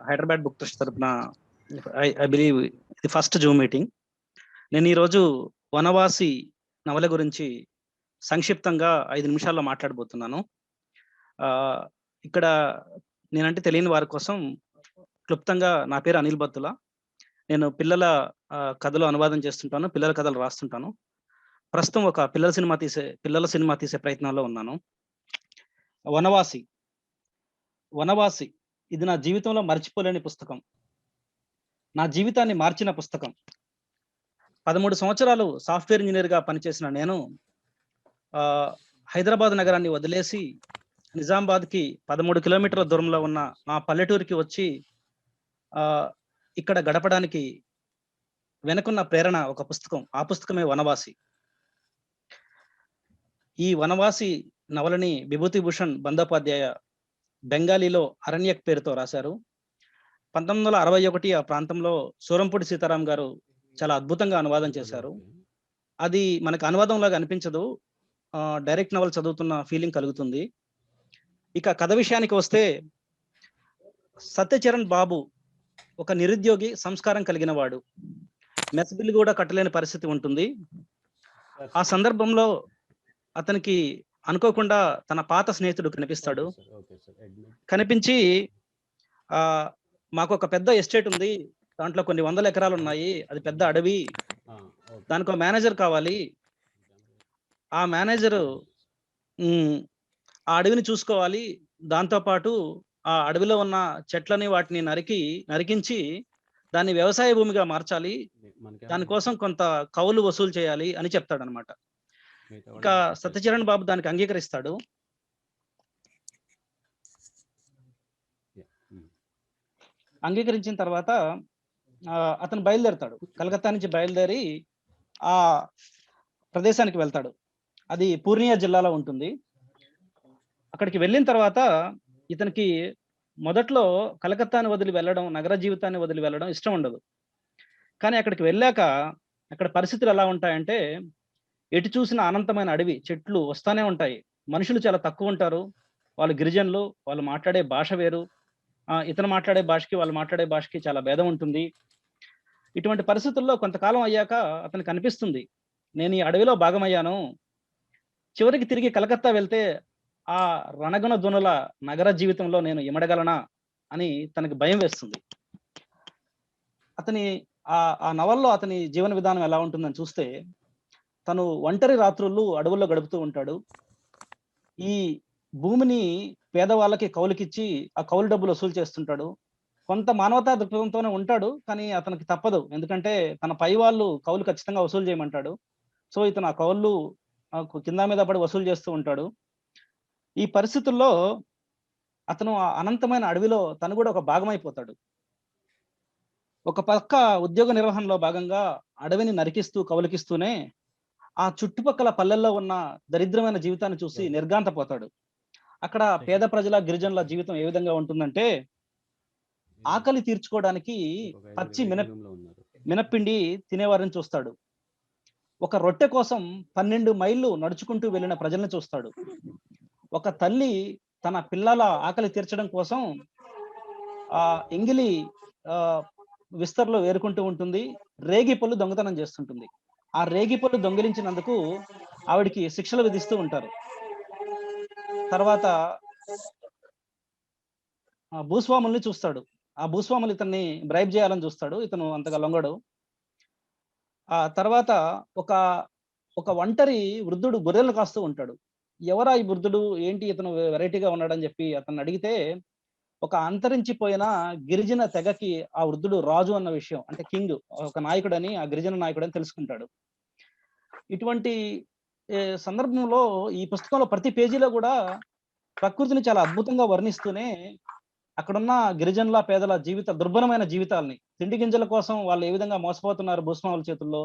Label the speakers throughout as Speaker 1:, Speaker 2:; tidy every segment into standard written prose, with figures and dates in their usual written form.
Speaker 1: Hyderabad book trust తరపున I believe ఇది first Zoom meeting. నేను ఈరోజు వనవాసి నవల గురించి సంక్షిప్తంగా 5 నిమిషాల్లో మాట్లాడబోతున్నాను. ఇక్కడ నేనంటే తెలియని వారి కోసం క్లుప్తంగా నా పేరు అనిల్ బత్తుల. నేను పిల్లల కథలు అనువాదం చేస్తుంటాను, పిల్లల కథలు రాస్తుంటాను. ప్రస్తుతం ఒక పిల్లల సినిమా తీసే ప్రయత్నంలో ఉన్నాను. వనవాసి వనవాసి ఇది నా జీవితంలో మర్చిపోలేని పుస్తకం. నా జీవితాన్ని మార్చిన పుస్తకం. 13 సంవత్సరాలు సాఫ్ట్వేర్ ఇంజనీర్గా పనిచేసిన నేను హైదరాబాద్ నగరాన్ని వదిలేసి నిజామాబాద్కి 13 కిలోమీటర్ల దూరంలో ఉన్న మా పల్లెటూరికి వచ్చి ఇక్కడ గడపడానికి వెనుకున్న ప్రేరణ ఒక పుస్తకం. ఆ పుస్తకమే వనవాసి. ఈ వనవాసి నవలని విభూతిభూషణ్ బందోపాధ్యాయ బెంగాలీలో అరణ్యక్ పేరుతో రాశారు. 1961 ఆ ప్రాంతంలో సూరంపూడి సీతారాం గారు చాలా అద్భుతంగా అనువాదం చేశారు. అది మనకు అనువాదం లాగా అనిపించదు, డైరెక్ట్ నవల్ చదువుతున్న ఫీలింగ్ కలుగుతుంది. ఇక కథ విషయానికి వస్తే, సత్యచరణ్ బాబు ఒక నిరుద్యోగి, సంస్కారం కలిగిన వాడు. మెస్ బిల్లు కూడా కట్టలేని పరిస్థితి ఉంటుంది. ఆ సందర్భంలో అతనికి అనుకోకుండా తన పాత స్నేహితుడు కనిపిస్తాడు. కనిపించి మాకు ఒక పెద్ద ఎస్టేట్ ఉంది, దాంట్లో కొన్ని 100 ఎకరాలు ఉన్నాయి, అది పెద్ద అడవి, దానికి ఒక మేనేజర్ కావాలి. ఆ మేనేజరు ఆ అడవిని చూసుకోవాలి, దాంతోపాటు ఆ అడవిలో ఉన్న చెట్లని వాటిని నరికించి దాన్ని వ్యవసాయ భూమిగా మార్చాలి, దానికోసం కొంత కౌలు వసూలు చేయాలి అని చెప్తాడనమాట. ఇక సత్యచరణ్ బాబు దానికి అంగీకరిస్తాడు. అంగీకరించిన తర్వాత అతను బయలుదేరతాడు. కలకత్తా నుంచి బయలుదేరి ఆ ప్రదేశానికి వెళ్తాడు. అది పూర్ణియా జిల్లాలో ఉంటుంది. అక్కడికి వెళ్ళిన తర్వాత ఇతనికి మొదట్లో కలకత్తాని వదిలి వెళ్ళడం, నగర జీవితాన్ని వదిలి వెళ్ళడం ఇష్టం ఉండదు. కానీ అక్కడికి వెళ్ళాక అక్కడ పరిస్థితులు ఎలా ఉంటాయంటే, ఎటు చూసిన అనంతమైన అడవి, చెట్లు వస్తానే ఉంటాయి. మనుషులు చాలా తక్కువ ఉంటారు. వాళ్ళు గిరిజనులు, వాళ్ళు మాట్లాడే భాష వేరు. ఇతను మాట్లాడే భాషకి వాళ్ళు మాట్లాడే భాషకి చాలా భేదం ఉంటుంది. ఇటువంటి పరిస్థితుల్లో కొంతకాలం అయ్యాక అతనికి అనిపిస్తుంది, నేను ఈ అడవిలో భాగమయ్యాను, చివరికి తిరిగి కలకత్తా వెళ్తే ఆ రణగుణ ధ్వనుల నగర జీవితంలో నేను ఇమడగలనా అని తనకి భయం వేస్తుంది. ఆ నవల్లో అతని జీవన విధానం ఎలా ఉంటుందని చూస్తే, తను ఒంటరి రాత్రుళ్ళు అడవుల్లో గడుపుతూ ఉంటాడు. ఈ భూమిని పేదవాళ్ళకి కౌలుకిచ్చి ఆ కౌలు డబ్బులు వసూలు చేస్తుంటాడు. కొంత మానవతా దృక్పథంతోనే ఉంటాడు, కానీ అతనికి తప్పదు. ఎందుకంటే తన పై వాళ్ళు కౌలు ఖచ్చితంగా వసూలు చేయమంటాడు. సో ఇతను ఆ కౌళ్ళు కింద మీద పడి వసూలు చేస్తూ ఉంటాడు. ఈ పరిస్థితుల్లో అతను ఆ అనంతమైన అడవిలో తను కూడా ఒక భాగమైపోతాడు. ఒక పక్క ఉద్యోగ నిర్వహణలో భాగంగా అడవిని నరికిస్తూ కౌలుకిస్తూనే ఆ చుట్టుపక్కల పల్లెల్లో ఉన్న దరిద్రమైన జీవితాన్ని చూసి నిర్ఘాంతపోతాడు. అక్కడ పేద ప్రజల, గిరిజనుల జీవితం ఏ విధంగా ఉంటుందంటే, ఆకలి తీర్చుకోవడానికి పచ్చి మినప్పిండి తినేవారిని చూస్తాడు. ఒక రొట్టె కోసం 12 మైళ్ళు నడుచుకుంటూ వెళ్ళిన ప్రజల్ని చూస్తాడు. ఒక తల్లి తన పిల్లల ఆకలి తీర్చడం కోసం ఎంగిలి విస్తర్లో వేరుకుంటూ ఉంటుంది. రేగి పళ్ళు దొంగతనం చేస్తుంటుంది. ఆ రేగి పళ్ళు దొంగిలించినందుకు ఆవిడికి శిక్షలు విధిస్తూ ఉంటారు. తర్వాత భూస్వాముల్ని చూస్తాడు. ఆ భూస్వాములు ఇతన్ని బ్రైబ్ చేయాలని చూస్తాడు. ఇతను అంతగా లొంగడు. ఆ తర్వాత ఒక ఒంటరి వృద్ధుడు గొర్రెలు కాస్తూ ఉంటాడు. ఎవరా ఈ వృద్ధుడు, ఏంటి ఇతను వెరైటీగా ఉన్నాడని చెప్పి అతన్ని అడిగితే, ఒక అంతరించిపోయిన గిరిజన తెగకి ఆ వృద్ధుడు రాజు అన్న విషయం, అంటే కింగ్, ఒక నాయకుడని, ఆ గిరిజన నాయకుడని తెలుసుకుంటాడు. ఇటువంటి సందర్భంలో ఈ పుస్తకంలో ప్రతి పేజీలో కూడా ప్రకృతిని చాలా అద్భుతంగా వర్ణిస్తూనే అక్కడున్న గిరిజనుల, పేదల దుర్భరమైన జీవితాలని, తిండి గింజల కోసం వాళ్ళు ఏ విధంగా మోసపోతున్నారు భూస్వాముల చేతుల్లో,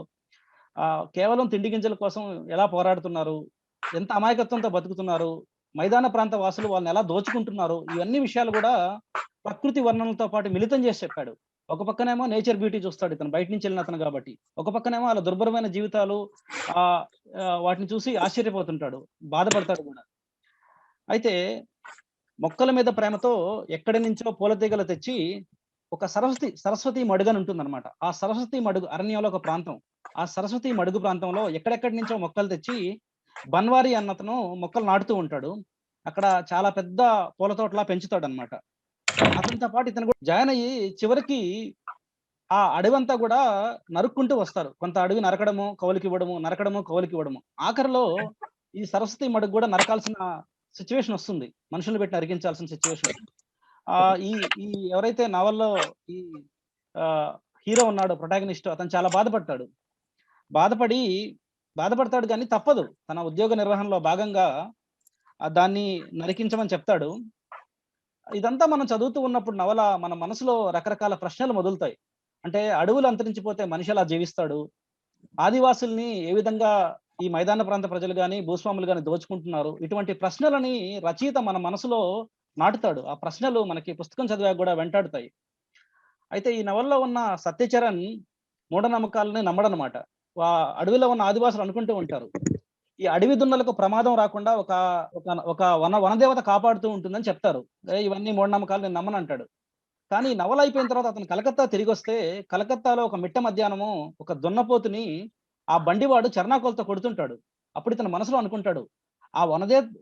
Speaker 1: కేవలం తిండి గింజల కోసం ఎలా పోరాడుతున్నారు, ఎంత అమాయకత్వంతో బతుకుతున్నారు, మైదాన ప్రాంత వాసులు వాళ్ళని ఎలా దోచుకుంటున్నారు, ఇవన్నీ విషయాలు కూడా ప్రకృతి వర్ణనలతో పాటు మిళితం చేసి చెప్పాడు. ఒక పక్కనేమో నేచర్ బ్యూటీ చూస్తాడు ఇతను, బయట నుంచి వెళ్ళిన అతను కాబట్టి. ఒక పక్కనేమో వాళ్ళ దుర్భరమైన జీవితాలు, వాటిని చూసి ఆశ్చర్యపోతుంటాడు, బాధపడతాడు కూడా. అయితే మొక్కల మీద ప్రేమతో ఎక్కడి నుంచో పూల తీగలు తెచ్చి ఒక సరస్వతి మడుగు అని ఉంటుందన్నమాట. ఆ సరస్వతి మడుగు అరణ్యంలో ఒక ప్రాంతం. ఆ సరస్వతి మడుగు ప్రాంతంలో ఎక్కడెక్కడి నుంచో మొక్కలు తెచ్చి బన్వారి అన్నతను మొక్కలు నాటుతూ ఉంటాడు. అక్కడ చాలా పెద్ద పూల తోటలా పెంచుతాడన్నమాట. అతనితో పాటు ఇతను కూడా జాయిన్ అయ్యి చివరికి ఆ అడవంతా కూడా నరుక్కుంటూ వస్తారు. కొంత అడవి నరకడము, కౌలుకివ్వడము, నరకడము, కౌలుకివ్వడము. ఆఖరిలో ఈ సరస్వతి మడుగు కూడా నరకాల్సిన సిట్యుయేషన్ వస్తుంది. మనుషుల్ని పెట్టి నరికించాల్సిన సిట్యుయేషన్. ఈ ఈ ఎవరైతే నవల్లో ఈ ఆహ్, హీరో ఉన్నాడో ప్రొటాగనిస్ట్ అతను చాలా బాధపడతాడు. బాధపడి బాధపడతాడు గానీ తప్పదు. తన ఉద్యోగ నిర్వహణలో భాగంగా దాన్ని నరికించమని చెప్తాడు. ఇదంతా మనం చదువుతూ ఉన్నప్పుడు నవల మన మనసులో రకరకాల ప్రశ్నలు మొదలుతాయి. అంటే అడవులు అంతరించిపోతే మనిషి ఎలా జీవిస్తాడు? ఆదివాసుల్ని ఏ విధంగా ఈ మైదాన ప్రాంత ప్రజలు గాని, భూస్వాములు గాని దోచుకుంటున్నారు? ఇటువంటి ప్రశ్నలని రచయిత మన మనసులో నాటుతాడు. ఆ ప్రశ్నలు మనకి పుస్తకం చదివాక గూడా వెంటాడుతాయి. అయితే ఈ నవలలో ఉన్న సత్యచరణ్ మూఢనమ్మకాలని నమ్మడనమాట. అడవిలో ఉన్న ఆదివాసులు అనుకుంటూ ఉంటారు. ఈ అడవి దున్నలకు ప్రమాదం రాకుండా ఒక ఒక ఒక వనదేవత కాపాడుతూ ఉంటుందని చెప్తారు. ఇవన్నీ మూఢనమ్మకాలు నేను నమ్మనంటాడు. కానీ ఈ నవల అయిపోయిన తర్వాత అతను కలకత్తా తిరిగొస్తే, కలకత్తాలో ఒక మిట్ట మధ్యాహ్నము ఒక దున్నపోతుని ఆ బండివాడు చెర్నాకోలతో కొడుతుంటాడు. అప్పుడు ఇతను మనసులో అనుకుంటాడు. ఆ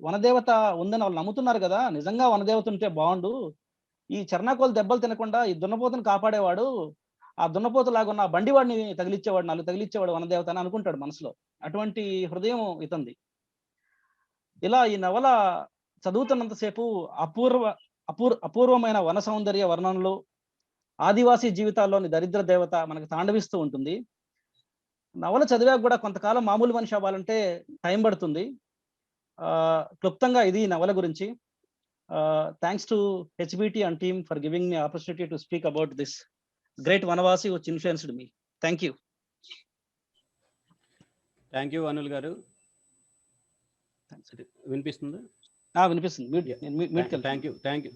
Speaker 1: వనదేవత ఉందని వాళ్ళు నమ్ముతున్నారు గదా! నిజంగా వనదేవత ఉంటే బావుండు. ఈ చెర్నాకోలు దెబ్బలు తినకుండా ఈ దున్నపోతుని కాపాడేవాడు, ఆ దున్నపోతులాగున్న ఆ బండివాడిని తగిలిచ్చేవాడు, 4 తగిలిచ్చేవాడు వనదేవత అని అనుకుంటాడు మనసులో. అటువంటి హృదయం ఇతంది. ఇలా ఈ నవల చదువుతున్నంత సేపు అపూర్వ అపూర్వమైన వన సౌందర్య వర్ణనలు, ఆదివాసీ జీవితాల్లోని దరిద్ర దేవత మనకు తాండవిస్తూ ఉంటుంది. నవల చదివాక గూడా కొంతకాలం మామూలు మనిషి అవ్వాలంటే టైం పడుతుంది. క్లుప్తంగా ఇది నవల గురించి. Thanks to HBT and team for giving me opportunity to speak about this great Vanavasi which influenced me. Thank you.
Speaker 2: Thank you Anil గారు. వినిపిస్తుందా?
Speaker 1: వినిపిస్తుంది.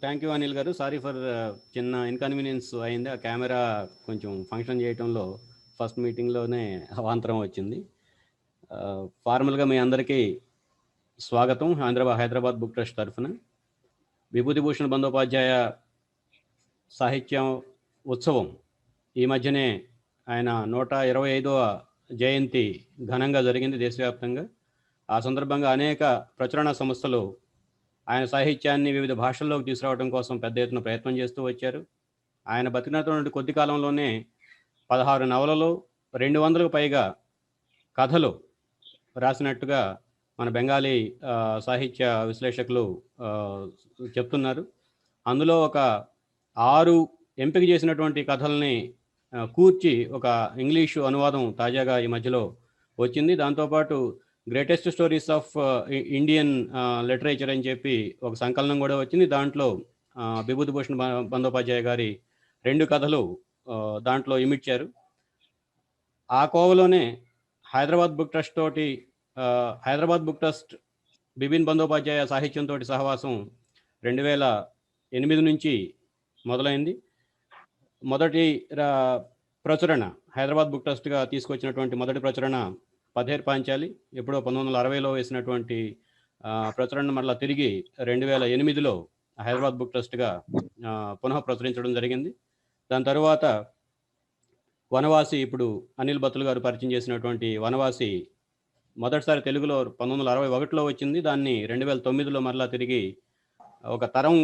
Speaker 2: థ్యాంక్ యూ అనిల్ గారు. సారీ ఫర్ చిన్న ఇన్కన్వీనియన్స్ అయింది. ఆ కెమెరా కొంచెం ఫంక్షన్ చేయటంలో ఫస్ట్ మీటింగ్లోనే అవాంతరం వచ్చింది. ఫార్మల్గా మీ అందరికీ స్వాగతం. హైదరాబాద్ బుక్ ట్రస్ట్ తరఫున విభూతిభూషణ్ బందోపాధ్యాయ సాహిత్య ఉత్సవం ఈ మధ్యనే ఆయన 125వ జయంతి ఘనంగా జరిగింది దేశవ్యాప్తంగా. ఆ సందర్భంగా అనేక ప్రచురణ సంస్థలు ఆయన సాహిత్యాన్ని వివిధ భాషల్లోకి తీసుకురావడం కోసం పెద్ద ఎత్తున ప్రయత్నం చేస్తూ వచ్చారు. ఆయన బతికినటువంటి కొద్ది కాలంలోనే 16 నవలలు, 200కు పైగా కథలు రాసినట్టుగా మన బెంగాలీ సాహిత్య విశ్లేషకులు చెప్తున్నారు. అందులో ఒక 6 ఎంపిక చేసినటువంటి కథల్ని కూర్చి ఒక ఇంగ్లీషు అనువాదం తాజాగా ఈ మధ్యలో వచ్చింది. దాంతోపాటు greatest stories of Indian literature అని చెప్పి ఒక సంకలనం కూడా వచ్చింది. దాంట్లో విభూతిభూషణ్ బందోపాధ్యాయ గారి 2 కథలు దాంట్లో ఇమిడ్చారు. ఆ కోవలోనే హైదరాబాద్ బుక్ ట్రస్ట్ బిపిన్ బందోపాధ్యాయ సాహిత్యంతో సహవాసం 2008 నుంచి మొదలైంది. మొదటి ప్రచురణ హైదరాబాద్ బుక్ ట్రస్ట్గా తీసుకొచ్చినటువంటి మొదటి ప్రచురణ పథేర్ పాంచాలి ఎప్పుడో 1960లో వేసినటువంటి ప్రచురణ మరలా తిరిగి 2008లో హైదరాబాద్ బుక్ ట్రస్ట్గా పునః ప్రచురించడం జరిగింది. దాని తరువాత వనవాసి, ఇప్పుడు అనిల్ బత్తుల్ గారు పరిచయం చేసినటువంటి వనవాసి మొదటిసారి తెలుగులో 1961లో వచ్చింది. దాన్ని 2009లో మరలా తిరిగి ఒక తరం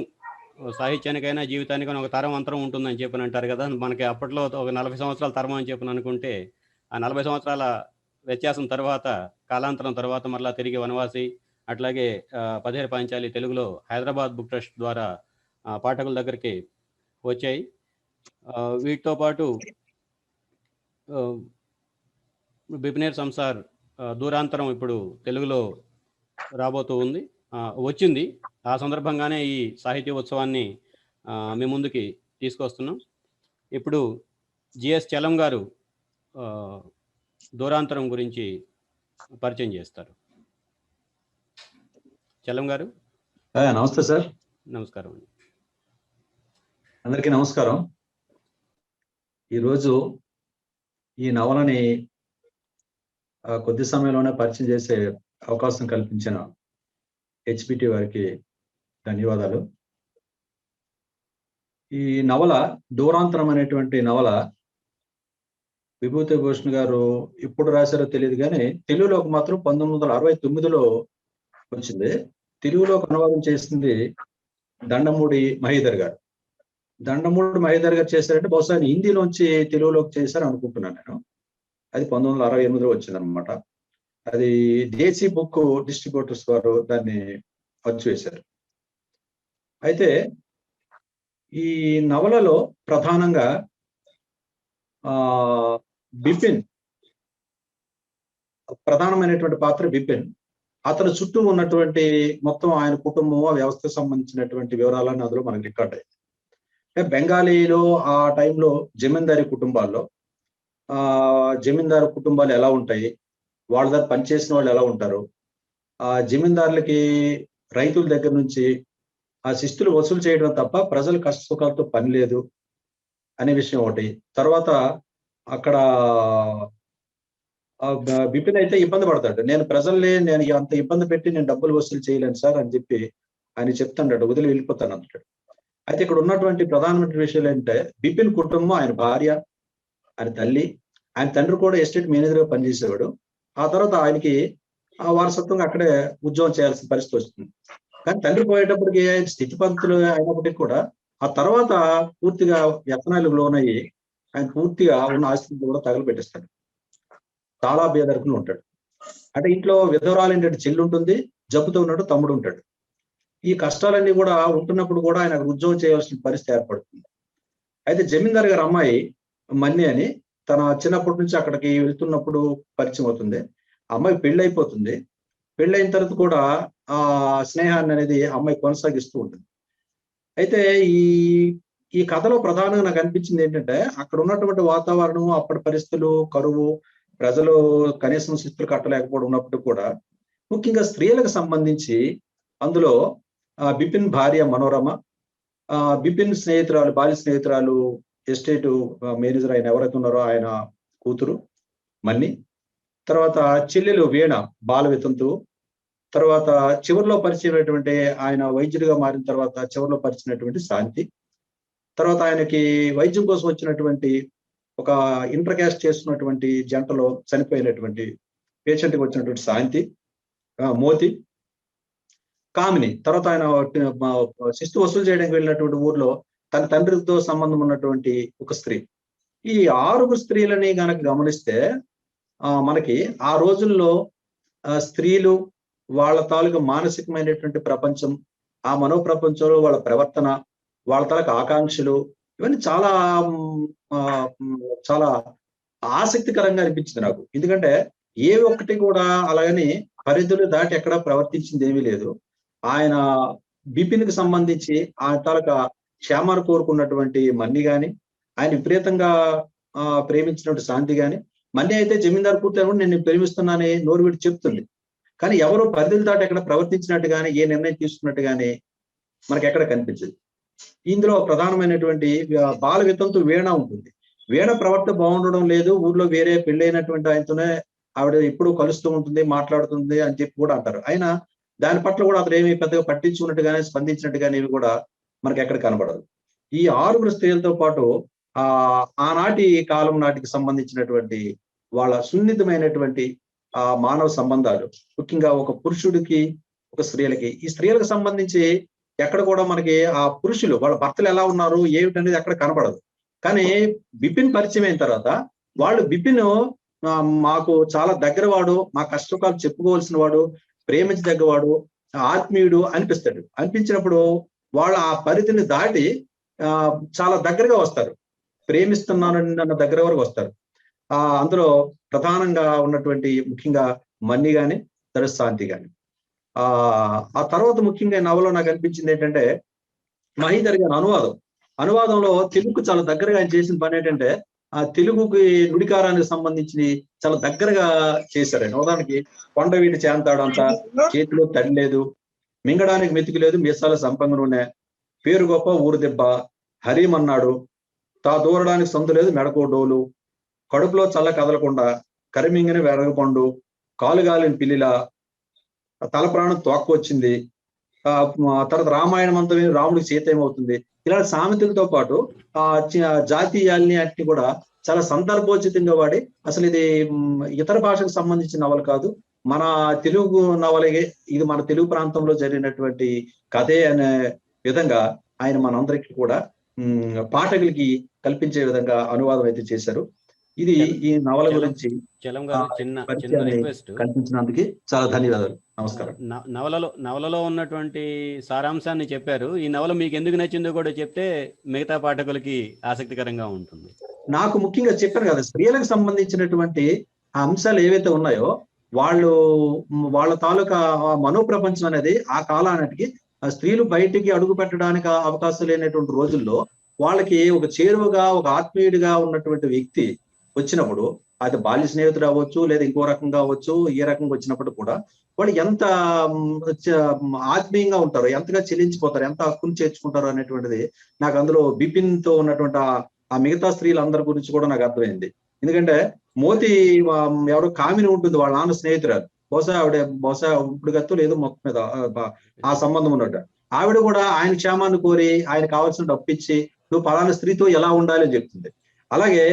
Speaker 2: సాహిత్యానికైనా జీవితానికైనా ఒక తరం అంతరం ఉంటుందని చెప్పని అంటారు కదా. మనకి అప్పట్లో ఒక 40 సంవత్సరాల తరం అని చెప్పని అనుకుంటే ఆ 40 సంవత్సరాల వ్యత్యాసం తర్వాత, కాలాంతరం తర్వాత మరలా తిరిగి వనవాసి, అట్లాగే పథేర్ పాంచాలి తెలుగులో హైదరాబాద్ బుక్ ట్రస్ట్ ద్వారా పాఠకుల దగ్గరికి వచ్చాయి. వీటితో పాటు బిపినేర్ సంసార్ దూరాంతరం ఇప్పుడు తెలుగులో రాబోతూ ఉంది, వచ్చింది. ఆ సందర్భంగానే ఈ సాహిత్య ఉత్సవాన్ని మీ ముందుకి తీసుకొస్తున్నాం. ఇప్పుడు జిఎస్ చలం గారు దూరాంతరం గురించి పరిచయం చేస్తారు. చలం గారు.
Speaker 3: నమస్తే సార్.
Speaker 2: నమస్కారం.
Speaker 3: అందరికీ నమస్కారం. ఈరోజు ఈ నవలని కొద్ది సమయంలోనే పరిచయం చేసే అవకాశం కల్పించిన హెచ్‌బీటీ వారికి ధన్యవాదాలు. ఈ నవల దూరాంతరం అనేటువంటి నవల విభూతి భూషణ్ గారు ఎప్పుడు రాశారో తెలియదు, కానీ తెలుగులోకి మాత్రం 1969లో వచ్చింది. తెలుగులోకి అనువాదం చేసింది దండమూడి మహీధర్ గారు. దండమూడి మహీధర్ గారు చేశారంటే బహుశా హిందీలోంచి తెలుగులోకి చేశారు అనుకుంటున్నాను నేను. అది 1968లో వచ్చింది అనమాట. అది దేశీ బుక్ డిస్ట్రిబ్యూటర్స్ వారు దాన్ని వచ్చేశారు. అయితే ఈ నవలలో ప్రధానంగా బిపిన్ ప్రధానమైనటువంటి పాత్ర. బిపిన్ అతని చుట్టూ ఉన్నటువంటి మొత్తం ఆయన కుటుంబం, ఆ వ్యవస్థకు సంబంధించినటువంటి వివరాలన్నీ అందులో మనకి రికార్డ్ అయ్యాయి. అంటే బెంగాలీలో ఆ టైంలో జమీందారీ కుటుంబాల్లో జమీందారు కుటుంబాలు ఎలా ఉంటాయి, వాళ్ళ దగ్గర పనిచేసిన వాళ్ళు ఎలా ఉంటారు, ఆ జమీందారులకి రైతుల దగ్గర నుంచి ఆ శిస్తులు వసూలు చేయడం తప్ప ప్రజల కష్ట సుఖాలతో పని లేదు అనే విషయం ఒకటి. తర్వాత అక్కడ బిపిన్ అయితే ఇబ్బంది పడతాడు. నేను అంత ఇబ్బంది పెట్టి నేను డబ్బులు వసూలు చేయలేను సార్ అని చెప్పి ఆయన చెప్తాడు, వదిలి వెళ్ళిపోతాను అంటాడు. అయితే ఇక్కడ ఉన్నటువంటి ప్రధానమైన విషయాలు ఏంటంటే బిపిన్ కుటుంబం, ఆయన భార్య, ఆయన తల్లి, ఆయన తండ్రి కూడా ఎస్టేట్ మేనేజర్గా పనిచేసేవాడు. ఆ తర్వాత ఆయనకి వారసత్వంగా అక్కడే ఉద్యోగం చేయాల్సిన పరిస్థితి వస్తుంది. కానీ తండ్రి పోయేటప్పటికి స్థితిపంతులు అయినప్పటికీ కూడా ఆ తర్వాత పూర్తిగా వ్యసనాలకు లోనయ్యి ఆయన పూర్తిగా ఉన్న ఆస్తిని కూడా తగలబెట్టిస్తాడు. చాలా బేదరికంలో ఉంటాడు. అంటే ఇంట్లో విధవరాలైనటువంటి చెల్లి ఉంటుంది, జబ్బుతో ఉన్నాడు తమ్ముడు ఉంటాడు. ఈ కష్టాలన్నీ కూడా ఉంటున్నప్పుడు కూడా ఆయన ఉద్యోగం చేయవలసిన పరిస్థితి ఏర్పడుతుంది. అయితే జమీందార్ గారి అమ్మాయి మన్ని అని తన చిన్నప్పటి నుంచి అక్కడికి వెళ్తున్నప్పుడు పరిచయం అవుతుంది. అమ్మాయి పెళ్లి అయిపోతుంది. పెళ్ళైన తర్వాత కూడా ఆ స్నేహాన్ని అనేది అమ్మాయి కొనసాగిస్తూ ఉంటుంది. అయితే ఈ కథలో ప్రధానంగా నాకు అనిపించింది ఏంటంటే అక్కడ ఉన్నటువంటి వాతావరణం, అప్పటి పరిస్థితులు, కరువు, ప్రజలు కనీసం శిస్తులు కట్టలేకపోవడం ఉన్నప్పుడు కూడా ముఖ్యంగా స్త్రీలకు సంబంధించి అందులో బిపిన్ భార్య మనోరమ, బిపిన్ స్నేహితురాలు, బాల్య స్నేహితురాలు, ఎస్టేట్ మేనేజర్ ఆయన ఎవరైతే ఉన్నారో ఆయన కూతురు మన్ని, తర్వాత చెల్లెలు వీణ బాల వితంతువు, తర్వాత చివరిలో పరిచయమైనటువంటి ఆయన వైద్యుడిగా మారిన తర్వాత చివరిలో పరిచినటువంటి శాంతి, తర్వాత ఆయనకి వైద్యం కోసం వచ్చినటువంటి ఒక ఇంటర్ క్యాస్ట్ చేస్తున్నటువంటి జంటలో చనిపోయినటువంటి పేషెంట్కి వచ్చినటువంటి శాంతి, మోతి, కామిని, తర్వాత ఆయన శిస్తు వసూలు చేయడానికి వెళ్ళినటువంటి ఊర్లో తన తండ్రితో సంబంధం ఉన్నటువంటి ఒక స్త్రీ. ఈ 6 స్త్రీలని గనక గమనిస్తే మనకి ఆ రోజుల్లో స్త్రీలు వాళ్ళ తాలూకు మానసికమైనటువంటి ప్రపంచం, ఆ మనోప్రపంచంలో వాళ్ళ ప్రవర్తన, వాళ్ళ తాలూకు ఆకాంక్షలు, ఇవన్నీ చాలా చాలా ఆసక్తికరంగా అనిపించింది నాకు. ఎందుకంటే ఏ ఒక్కటి కూడా అలాగని పరిధులు దాటి ఎక్కడ ప్రవర్తించింది ఏమీ లేదు. ఆయన బిపిన్కి సంబంధించి ఆయన తాలూకా క్షేమాన్ని కోరుకున్నటువంటి మన్ని గాని, ఆయన విపరీతంగా ప్రేమించినటువంటి శాంతి గాని, మన్ని అయితే జమీందారు కూతురు నేను ప్రేమిస్తున్నానని నోరు విడి చెప్తుంది. కానీ ఎవరు పరిధులు దాటి ఎక్కడ ప్రవర్తించినట్టు కానీ, ఏ నిర్ణయం తీసుకున్నట్టు కానీ మనకి ఎక్కడ కనిపించదు. ఇందులో ప్రధానమైనటువంటి బాల వితంతు వీణ ఉంటుంది. వీణ ప్రవర్తన బాగుండడం లేదు, ఊర్లో వేరే పెళ్ళైనటువంటి ఆయనతోనే ఆవిడ ఎప్పుడు కలుస్తూ ఉంటుంది, మాట్లాడుతుంది అని చెప్పి కూడా అంటారు. అయినా దాని పట్ల కూడా అతను ఏమి పెద్దగా పట్టించుకున్నట్టు కానీ, స్పందించినట్టు కానీ ఇవి కూడా మనకి ఎక్కడ కనబడదు. ఈ 6 స్త్రీలతో పాటు ఆనాటి కాలం నాటికి సంబంధించినటువంటి వాళ్ళ సున్నితమైనటువంటి మానవ సంబంధాలు, ముఖ్యంగా ఒక పురుషుడికి ఒక స్త్రీలకి, ఈ స్త్రీలకు సంబంధించి ఎక్కడ కూడా మనకి ఆ పురుషులు వాళ్ళ భర్తలు ఎలా ఉన్నారు ఏమిటనేది ఎక్కడ కనబడదు. కానీ బిపిన్ పరిచయం అయిన తర్వాత వాళ్ళు బిపిన్ మాకు చాలా దగ్గర వాడు, మా కష్టకాలు చెప్పుకోవాల్సిన వాడు, ప్రేమించదగ్గవాడు, ఆత్మీయుడు అనిపిస్తాడు. అనిపించినప్పుడు వాళ్ళు ఆ పరిధిని దాటి చాలా దగ్గరగా వస్తారు, ప్రేమిస్తున్నానని నన్ను దగ్గర వరకు వస్తారు. అందులో ప్రధానంగా ఉన్నటువంటి ముఖ్యంగా మన్ని గాని, తర్వాత శాంతి గాని. ఆ తర్వాత ముఖ్యంగా నవలో నాకు అనిపించింది ఏంటంటే మహీధర్ గారి అనువాదంలో తెలుగుకు చాలా దగ్గరగా ఆయన చేసిన పని ఏంటంటే ఆ తెలుగుకి నుడికారానికి సంబంధించి చాలా దగ్గరగా చేశారు ఆయన. ఉదాహరణకి కొండవీటి చేంతాడంతా, చేతిలో తడి లేదు, మింగడానికి మెతుకు లేదు, మీసాల సంపంగ నూనె, పేరు గొప్ప ఊరు దెబ్బ, హరిమన్నాడు, తా దూరడానికి సొంత లేదు మెడకో డోలు, కడుపులో చల్ల కదలకుండా, కరిమింగిన వెరగపండు, కాలుగాలిన పిల్లిల, తల ప్రాణం తోక్కొచ్చింది, తర్వాత రామాయణం అంతా రాముడికి సీత ఏమవుతుంది, ఇలాంటి సామెతలతో పాటు జాతీయాల్ని అన్ని కూడా చాలా సందర్భోచితంగా వాడి, అసలు ఇది ఇతర భాషకు సంబంధించిన నవల కాదు, మన తెలుగు నవలే, ఇది మన తెలుగు ప్రాంతంలో జరిగినటువంటి కథే అనే విధంగా ఆయన మనందరికీ కూడా పాఠకులకి కల్పించే విధంగా అనువాదం అయితే చేశారు. ఇది ఈ నవల గురించి కల్పించినందుకు చాలా ధన్యవాదాలు. నమస్కారం.
Speaker 2: నవలలో ఉన్నటువంటి సారాంశాన్ని చెప్పారు. ఈ నవల మీకు ఎందుకు నచ్చిందో కూడా చెప్తే మిగతా పాఠకులకి ఆసక్తికరంగా ఉంటుంది.
Speaker 3: నాకు ముఖ్యంగా చెప్పారు కదా, స్త్రీలకు సంబంధించినటువంటి అంశాలు ఏవైతే ఉన్నాయో వాళ్ళ తాలూకా మనోప్రపంచం అనేది ఆ కాలానికి స్త్రీలు బయటికి అడుగు పెట్టడానికి అవకాశం లేనటువంటి రోజుల్లో వాళ్ళకి ఒక చేరువగా, ఒక ఆత్మీయుడిగా ఉన్నటువంటి వ్యక్తి వచ్చినప్పుడు, అది బాల్య స్నేహితుడు అవ్వచ్చు, లేదా ఇంకో రకంగా అవ్వచ్చు, ఏ రకంగా వచ్చినప్పుడు కూడా వాళ్ళు ఎంత ఆత్మీయంగా ఉంటారు, ఎంతగా చెల్లించిపోతారు, ఎంత హక్కును చేర్చుకుంటారు అనేటువంటిది నాకు అందులో బిపిన్ తో ఉన్నటువంటి ఆ మిగతా స్త్రీలందరి గురించి కూడా నాకు అర్థమైంది. ఎందుకంటే మోతి ఎవరో కామిని ఉంటుంది, వాళ్ళ నాన్న స్నేహితురాలు, బహుశా ఇప్పుడు గత్తు లేదు మొత్తం మీద ఆ సంబంధం ఉన్నట్టు. ఆవిడ కూడా ఆయన క్షేమాన్ని కోరి ఆయన కావాల్సిన అప్పిచ్చి నువ్వు పలానా స్త్రీతో ఎలా ఉండాలి అని చెప్తుంది. అలాగే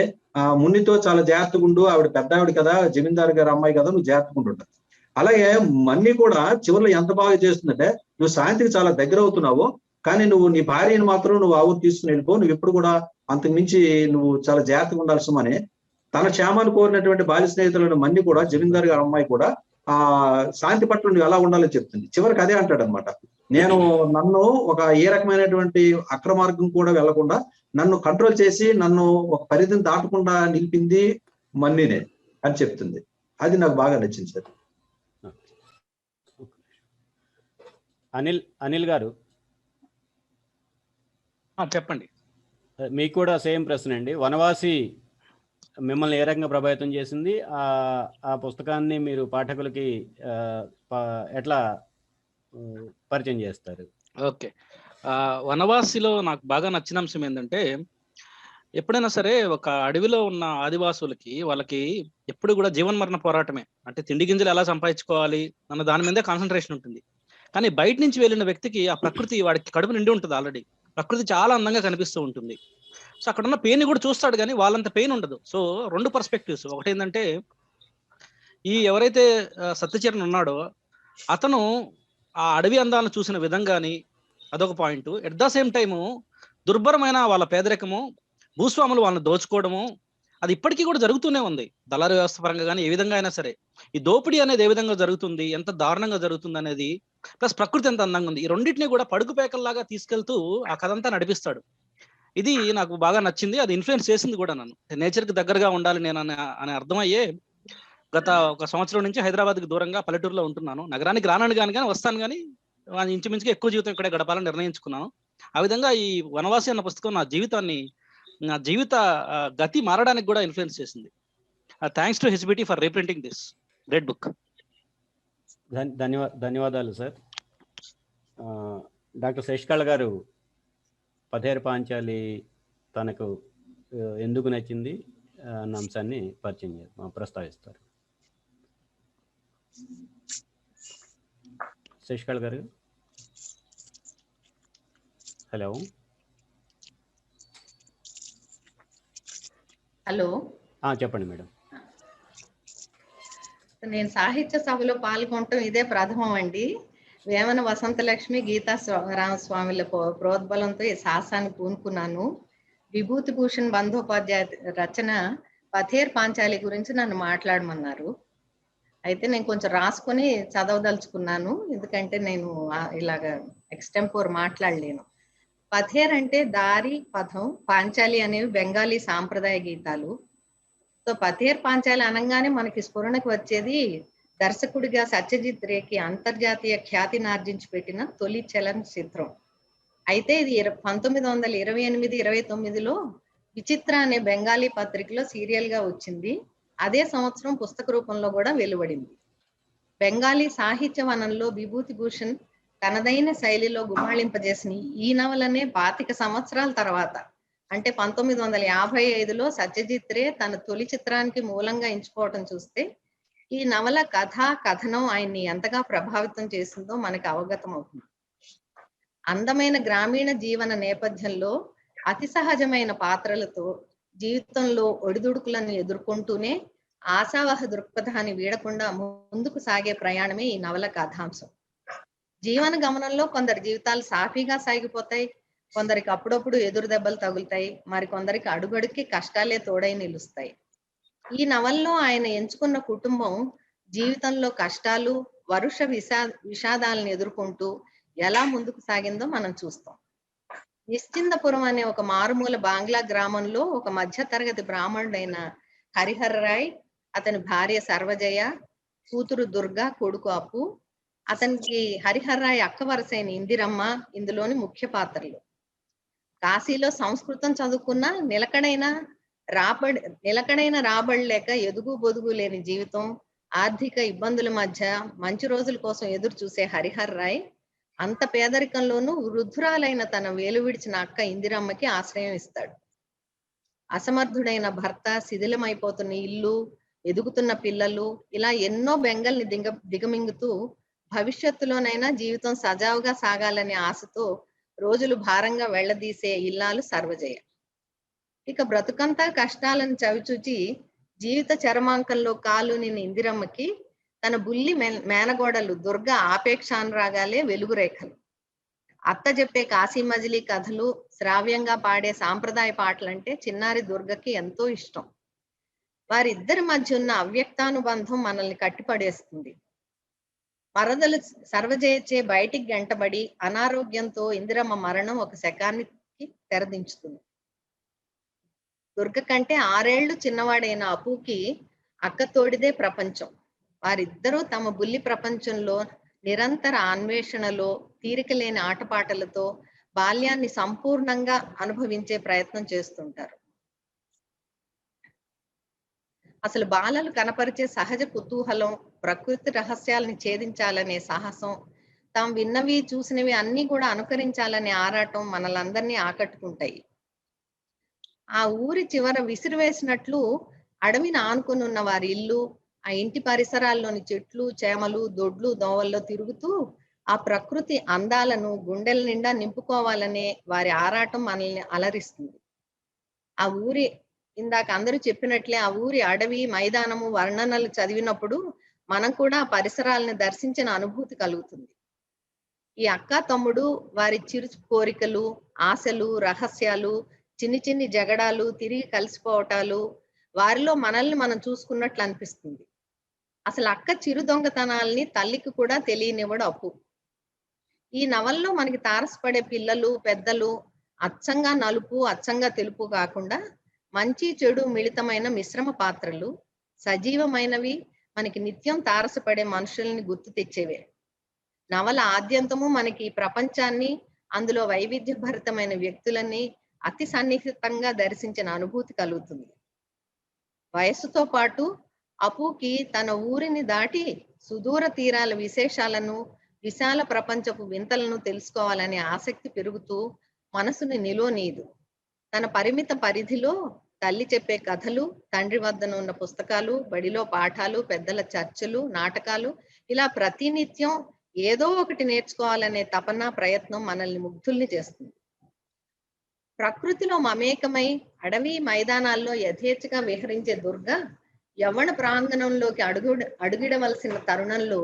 Speaker 3: మున్నితో చాలా జాగ్రత్తగా ఉండు, ఆవిడ పెద్ద ఆవిడ కదా, జమీందారు గారి అమ్మాయి కదా, నువ్వు జాగ్రత్తగా ఉంటుంటావు. అలాగే మన్ని కూడా చివరిలో ఎంత బాగా చేస్తుందంటే, నువ్వు శాంతికి చాలా దగ్గర అవుతున్నావు, కానీ నువ్వు నీ భార్యను మాత్రం నువ్వు ఆవురు తీసుకుని వెళ్ళిపో, నువ్వు ఎప్పుడు కూడా అంతకు మించి నువ్వు చాలా జాగ్రత్తగా ఉండాల్సమని తన క్షేమాన్ని కోరినటువంటి బాల్య స్నేహితులను మన్ని కూడా, జమీందారు గారి అమ్మాయి కూడా శాంతి పట్ల నువ్వు ఎలా ఉండాలని చెప్తుంది. చివరికి అదే అంటాడు అనమాట, నన్ను ఒక ఏ రకమైనటువంటి అక్రమార్గం కూడా వెళ్లకుండా నన్ను కంట్రోల్ చేసి నన్ను ఒక పరిధిని దాటకుండా నిలిపింది మన్నినే అని చెప్తుంది. అది నాకు బాగా నచ్చింది సార్.
Speaker 2: అనిల్ గారు
Speaker 1: చెప్పండి.
Speaker 2: మీకు కూడా సేమ్ ప్రశ్న అండి. వనవాసి మిమ్మల్ని ఏ రకంగా ప్రభావితం చేసింది? ఆ పుస్తకాన్ని మీరు పాఠకులకి ఎట్లా పరిచయం చేస్తారు?
Speaker 1: ఓకే, వనవాసిలో నాకు బాగా నచ్చిన అంశం ఏంటంటే, ఎప్పుడైనా సరే ఒక అడవిలో ఉన్న ఆదివాసులకి వాళ్ళకి ఎప్పుడు కూడా జీవన్మరణ పోరాటమే, అంటే తిండి గింజలు ఎలా సంపాదించుకోవాలి అన్న దాని మీదే కాన్సన్ట్రేషన్ ఉంటుంది. కానీ బయట నుంచి వెళ్ళిన వ్యక్తికి ఆ ప్రకృతి వాడికి కడుపు నిండి ఉంటుంది, ఆల్రెడీ ప్రకృతి చాలా అందంగా కనిపిస్తూ ఉంటుంది. సో అక్కడ ఉన్న పెయిన్ కూడా చూస్తాడు, కానీ వాళ్ళంత పెయిన్ ఉండదు. సో రెండు పర్స్పెక్టివ్స్, ఒకటి ఏంటంటే ఈ ఎవరైతే సత్యచరణ్ ఉన్నాడో అతను ఆ అడవి అందాలను చూసిన విధంగాని అదొక point. At the same time దుర్భరమైన వాళ్ళ పేదరికము, భూస్వాములు వాళ్ళని దోచుకోవడము, అది ఇప్పటికీ కూడా జరుగుతూనే ఉంది. దళారీ వ్యవస్థ పరంగా కానీ ఏ విధంగా అయినా సరే ఈ దోపిడీ అనేది ఏ విధంగా జరుగుతుంది, ఎంత దారుణంగా జరుగుతుంది అనేది, ప్లస్ ప్రకృతి ఎంత అందంగా ఉంది, ఈ రెండింటినీ కూడా పడుగు పేకల్లాగా తీసుకెళ్తూ ఆ కథ అంతా నడిపిస్తాడు. ఇది నాకు బాగా నచ్చింది. అది ఇన్ఫ్లుయెన్స్ చేసింది కూడా నన్ను. నేచర్కి దగ్గరగా ఉండాలి నేను అనే అర్థమయ్యే గత 1 సంవత్సరం నుంచి హైదరాబాద్కి దూరంగా పల్లెటూరులో ఉంటున్నాను. నగరానికి రానని కానీ వస్తాను, కానీ ఇంచుమించుగా ఎక్కువ జీవితం ఇక్కడే గడపాలని నిర్ణయించుకున్నాను. ఆ విధంగా ఈ వనవాసి అన్న పుస్తకం నా జీవిత గతి మారడానికి కూడా ఇన్ఫ్లుయెన్స్ చేసింది. Thanks to HBT for reprinting this great book.
Speaker 2: ధన్యవాదాలు సార్. డాక్టర్ శశికళ గారు పథేర్ పాంచాలి తనకు ఎందుకు నచ్చింది అన్న అంశాన్ని ప్రస్తావిస్తారు. శశికళ గారు, హలో. చెప్పండి మేడం.
Speaker 4: నేను సాహిత్య సభలో పాల్గొనటం ఇదే ప్రథమం అండి. వేమన వసంతలక్ష్మి, గీతా రామస్వామిల ప్రోద్బలంతో ఈ సాహసాన్ని పూనుకున్నాను. విభూతి భూషణ్ బందోపాధ్యాయ రచన పథేర్ పాంచాలి గురించి నన్ను మాట్లాడమన్నారు. అయితే నేను కొంచెం రాసుకొని చదవదలుచుకున్నాను, ఎందుకంటే నేను ఇలాగ ఎక్స్టెంపోర్ మాట్లాడలేను. పథేర్ అంటే దారి, పథం, పాంచాలి అనేవి బెంగాలీ సాంప్రదాయ గీతాలు. సో పథేర్ పాంచాలి అనగానే మనకి స్ఫురణకు వచ్చేది దర్శకుడిగా సత్యజిత్ రేకి అంతర్జాతీయ ఖ్యాతిని ఆర్జించి పెట్టిన తొలి చలనచిత్రం. అయితే ఇది 1928-29లో విచిత్ర అనే బెంగాలీ పత్రికలో సీరియల్ గా వచ్చింది. అదే సంవత్సరం పుస్తక రూపంలో కూడా వెలువడింది. బెంగాలీ సాహిత్య వనంలో విభూతి భూషణ్ తనదైన శైలిలో గుబాళింపజేసిన ఈ నవలనే 25 సంవత్సరాల తర్వాత, అంటే 1955లో సత్యజిత్ రే తన తొలి చిత్రానికి మూలంగా ఎంచుకోవటం చూస్తే ఈ నవల కథ, కథనం ఆయన్ని ఎంతగా ప్రభావితం చేసిందో మనకి అవగతం అవుతుంది. అందమైన గ్రామీణ జీవన నేపథ్యంలో అతి సహజమైన పాత్రలతో జీవితంలో ఒడిదుడుకులను ఎదుర్కొంటూనే ఆశావహ దృక్పథాన్ని వీడకుండా ముందుకు సాగే ప్రయాణమే ఈ నవల కథాంశం. జీవన గమనంలో కొందరి జీవితాలు సాఫీగా సాగిపోతాయి, కొందరికి అప్పుడప్పుడు ఎదురు దెబ్బలు తగులుతాయి, మరికొందరికి అడుగడుక్కి కష్టాలే తోడై నిలుస్తాయి. ఈ నవల్లో ఆయన ఎంచుకున్న కుటుంబం జీవితంలో కష్టాలు, వరుష విషాదాలను ఎదుర్కొంటూ ఎలా ముందుకు సాగిందో మనం చూస్తాం. నిశ్చిందపురం అనే ఒక మారుమూల బాంగ్లా గ్రామంలో ఒక మధ్యతరగతి బ్రాహ్మణుడైన హరిహర్ రాయ్, అతని భార్య సర్వజయ, కూతురు దుర్గా, కొడుకు అప్పు, అతనికి హరిహర్ రాయ్ అక్క వరసైన ఇందిరమ్మ ఇందులోని ముఖ్య పాత్రలు. కాశీలో సంస్కృతం చదువుకున్న నిలకడైన రాబడి లేక ఎదుగు బొదుగు లేని జీవితం, ఆర్థిక ఇబ్బందుల మధ్య మంచి రోజుల కోసం ఎదురు చూసే హరిహర్ రాయ్ అంత పేదరికంలోనూ వృద్ధురాలైన తన వేలు విడిచిన అక్క ఇందిరమ్మకి ఆశ్రయం ఇస్తాడు. అసమర్థుడైన భర్త, శిథిలమైపోతున్న ఇల్లు, ఎదుగుతున్న పిల్లలు, ఇలా ఎన్నో బెంగల్ని దిగమింగుతూ భవిష్యత్తులోనైనా జీవితం సజావుగా సాగాలనే ఆశతో రోజులు భారంగా వెళ్లదీసే ఇల్లాలు సర్వజయ. ఇక బ్రతుకంతా కష్టాలను చవిచూచి జీవిత చరమాంకంలో కాలుని ఇందిరమ్మకి తన బుల్లి మేనగోడలు దుర్గా ఆపేక్షానురాగాలే వెలుగురేఖలు. అత్త చెప్పే కాశీ మజిలీ కథలు, శ్రావ్యంగా పాడే సాంప్రదాయ పాటలంటే చిన్నారి దుర్గకి ఎంతో ఇష్టం. వారిద్దరి మధ్య ఉన్న అవ్యక్తానుబంధం మనల్ని కట్టిపడేస్తుంది. మరదలు సర్వజయచే బయటికి గంటబడి అనారోగ్యంతో ఇందిరమ్మ మరణం ఒక శకానికి తెరదించుతుంది. దుర్గ కంటే 6 ఏళ్లు చిన్నవాడైన అపుకి అక్క తోడిదే ప్రపంచం. వారిద్దరూ తమ బుల్లి ప్రపంచంలో నిరంతర అన్వేషణలో, తీరికలేని ఆటపాటలతో బాల్యాన్ని సంపూర్ణంగా అనుభవించే ప్రయత్నం చేస్తుంటారు. అసలు బాలలు కనపరిచే సహజ కుతూహలం, ప్రకృతి రహస్యాలని ఛేదించాలనే సాహసం, తాము విన్నవి చూసినవి అన్ని కూడా అనుకరించాలనే ఆరాటం మనలందరినీ ఆకట్టుకుంటాయి. ఆ ఊరి చివర విసిరివేసినట్లు అడవిని ఆనుకుని ఉన్న వారి ఇల్లు, ఆ ఇంటి పరిసరాల్లోని చెట్లు, చేమలు, దొడ్లు, దోవల్లో తిరుగుతూ ఆ ప్రకృతి అందాలను గుండెల నిండా నింపుకోవాలనే వారి ఆరాటం మనల్ని అలరిస్తుంది. ఆ ఊరి ఇందాక అందరూ చెప్పినట్లే ఆ ఊరి అడవి, మైదానము వర్ణనలు చదివినప్పుడు మనం కూడా ఆ పరిసరాలను దర్శించిన అనుభూతి కలుగుతుంది. ఈ అక్క తమ్ముడు వారి చిరు కోరికలు, ఆశలు, రహస్యాలు, చిన్ని చిన్ని జగడాలు, తిరిగి కలిసిపోవటాలు, వారిలో మనల్ని మనం చూసుకున్నట్లు అనిపిస్తుంది. అసలు అక్క చిరు దొంగతనాల్ని తల్లికి కూడా తెలియనివ్వడు అప్పు. ఈ నవల్లో మనకి తారసపడే పిల్లలు, పెద్దలు అచ్చంగా నలుపు, అచ్చంగా తెలుపు కాకుండా మంచి చెడు మిళితమైన మిశ్రమ పాత్రలు, సజీవమైనవి, మనకి నిత్యం తారసపడే మనుషుల్ని గుర్తు తెచ్చేవే. నవల ఆద్యంతము మనకి ఈ ప్రపంచాన్ని, అందులో వైవిధ్యభరితమైన వ్యక్తులని అతి సన్నిహితంగా దర్శించిన అనుభూతి కలుగుతుంది. వయస్సుతో పాటు అపుకి తన ఊరిని దాటి సుదూర తీరాల విశేషాలను, విశాల ప్రపంచపు వింతలను తెలుసుకోవాలనే ఆసక్తి పెరుగుతూ మనసుని నిలోనీయదు. తన పరిమిత పరిధిలో తల్లి చెప్పే కథలు, తండ్రి వద్దన ఉన్న పుస్తకాలు, బడిలో పాఠాలు, పెద్దల చర్చలు, నాటకాలు, ఇలా ప్రతినిత్యం ఏదో ఒకటి నేర్చుకోవాలనే తపన, ప్రయత్నం మనల్ని ముగ్ధుల్ని చేస్తుంది. ప్రకృతిలో మమేకమై అడవి మైదానాల్లో యథేచ్ఛగా విహరించే దుర్గ యవ్వన ప్రాంగణంలోకి అడుగిడవలసిన తరుణంలో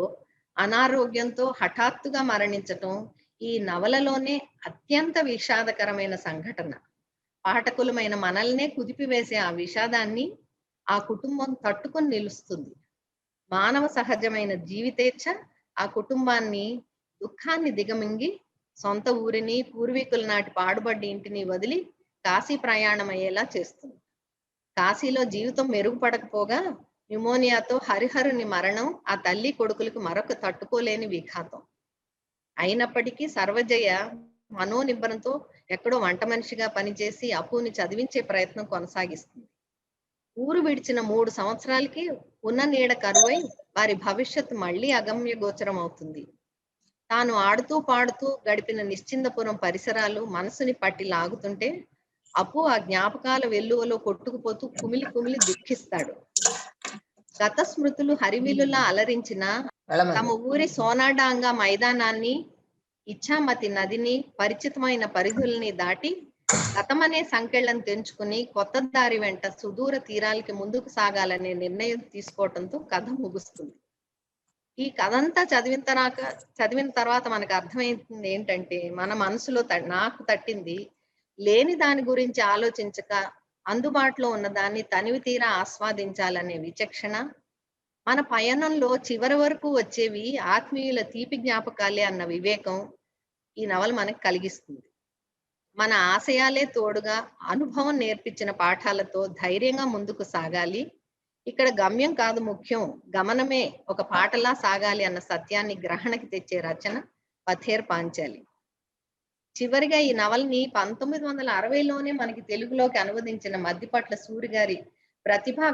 Speaker 4: అనారోగ్యంతో హఠాత్తుగా మరణించటం ఈ నవలలోనే అత్యంత విషాదకరమైన సంఘటన. పాఠకులమైన మనల్నే కుదిపివేసే ఆ విషాదాన్ని ఆ కుటుంబం తట్టుకొని నిలుస్తుంది. మానవ సహజమైన జీవితేచ్ఛ ఆ కుటుంబాన్ని దుఃఖాన్ని దిగమింగి సొంత ఊరిని, పూర్వీకుల నాటి పాడుబడ్డ ఇంటిని వదిలి కాశీ ప్రయాణం అయ్యేలా చేస్తుంది. కాశీలో జీవితం మెరుగుపడకపోగా న్యూమోనియాతో హరిహరుని మరణం ఆ తల్లి కొడుకులకు మరొక తట్టుకోలేని విఘాతం. అయినప్పటికీ సర్వజయ మనోనిబ్బరంతో ఎక్కడో వంట మనిషిగా పనిచేసి అప్పుని చదివించే ప్రయత్నం కొనసాగిస్తుంది. ఊరు విడిచిన 3 సంవత్సరాలకి ఉన్న నీడ కరువై వారి భవిష్యత్తు మళ్ళీ అగమ్య గోచరం అవుతుంది. తాను ఆడుతూ పాడుతూ గడిపిన నిశ్చిందపురం పరిసరాలు మనసుని పట్టి లాగుతుంటే అప్పు ఆ జ్ఞాపకాల వెల్లువలో కొట్టుకుపోతూ కుమిలి కుమిలి దుఃఖిస్తాడు. గత స్మృతులు హరివిలులా అలరించిన తమ ఊరి సోనాడాంగా మైదానాన్ని, ఇచ్ఛామతి నదిని, పరిచితమైన పరిధుల్ని దాటి గతమనే సంకెళ్లను తెంచుకుని కొత్త దారి వెంట సుదూర తీరాలకి ముందుకు సాగాలనే నిర్ణయం తీసుకోవడంతో కథ ముగుస్తుంది. ఈ కథంతా చదివిన తర్వాత మనకు అర్థమైంది ఏంటంటే, మన మనసులో నాకు తట్టింది లేని దాని గురించి ఆలోచించక అందుబాటులో ఉన్న దాన్ని తనివి తీరా ఆస్వాదించాలనే విచక్షణ, మన పయనంలో చివరి వరకు వచ్చేవి ఆత్మీయుల తీపి జ్ఞాపకాలే అన్న వివేకం ఈ నవల మనకు కలిగిస్తుంది. మన ఆశయాలే తోడుగా అనుభవం నేర్పించిన పాఠాలతో ధైర్యంగా ముందుకు సాగాలి. ఇక్కడ గమ్యం కాదు ముఖ్యం, గమనమే ఒక పాటలా సాగాలి అన్న సత్యాన్ని గ్రహణకి తెచ్చే రచన పథేర్ పాంచాలి. చివరిగా ఈ నవల్ని 1960లోనే మనకి తెలుగులోకి అనువదించిన మద్దిపట్ల సూరి గారి ప్రతిభా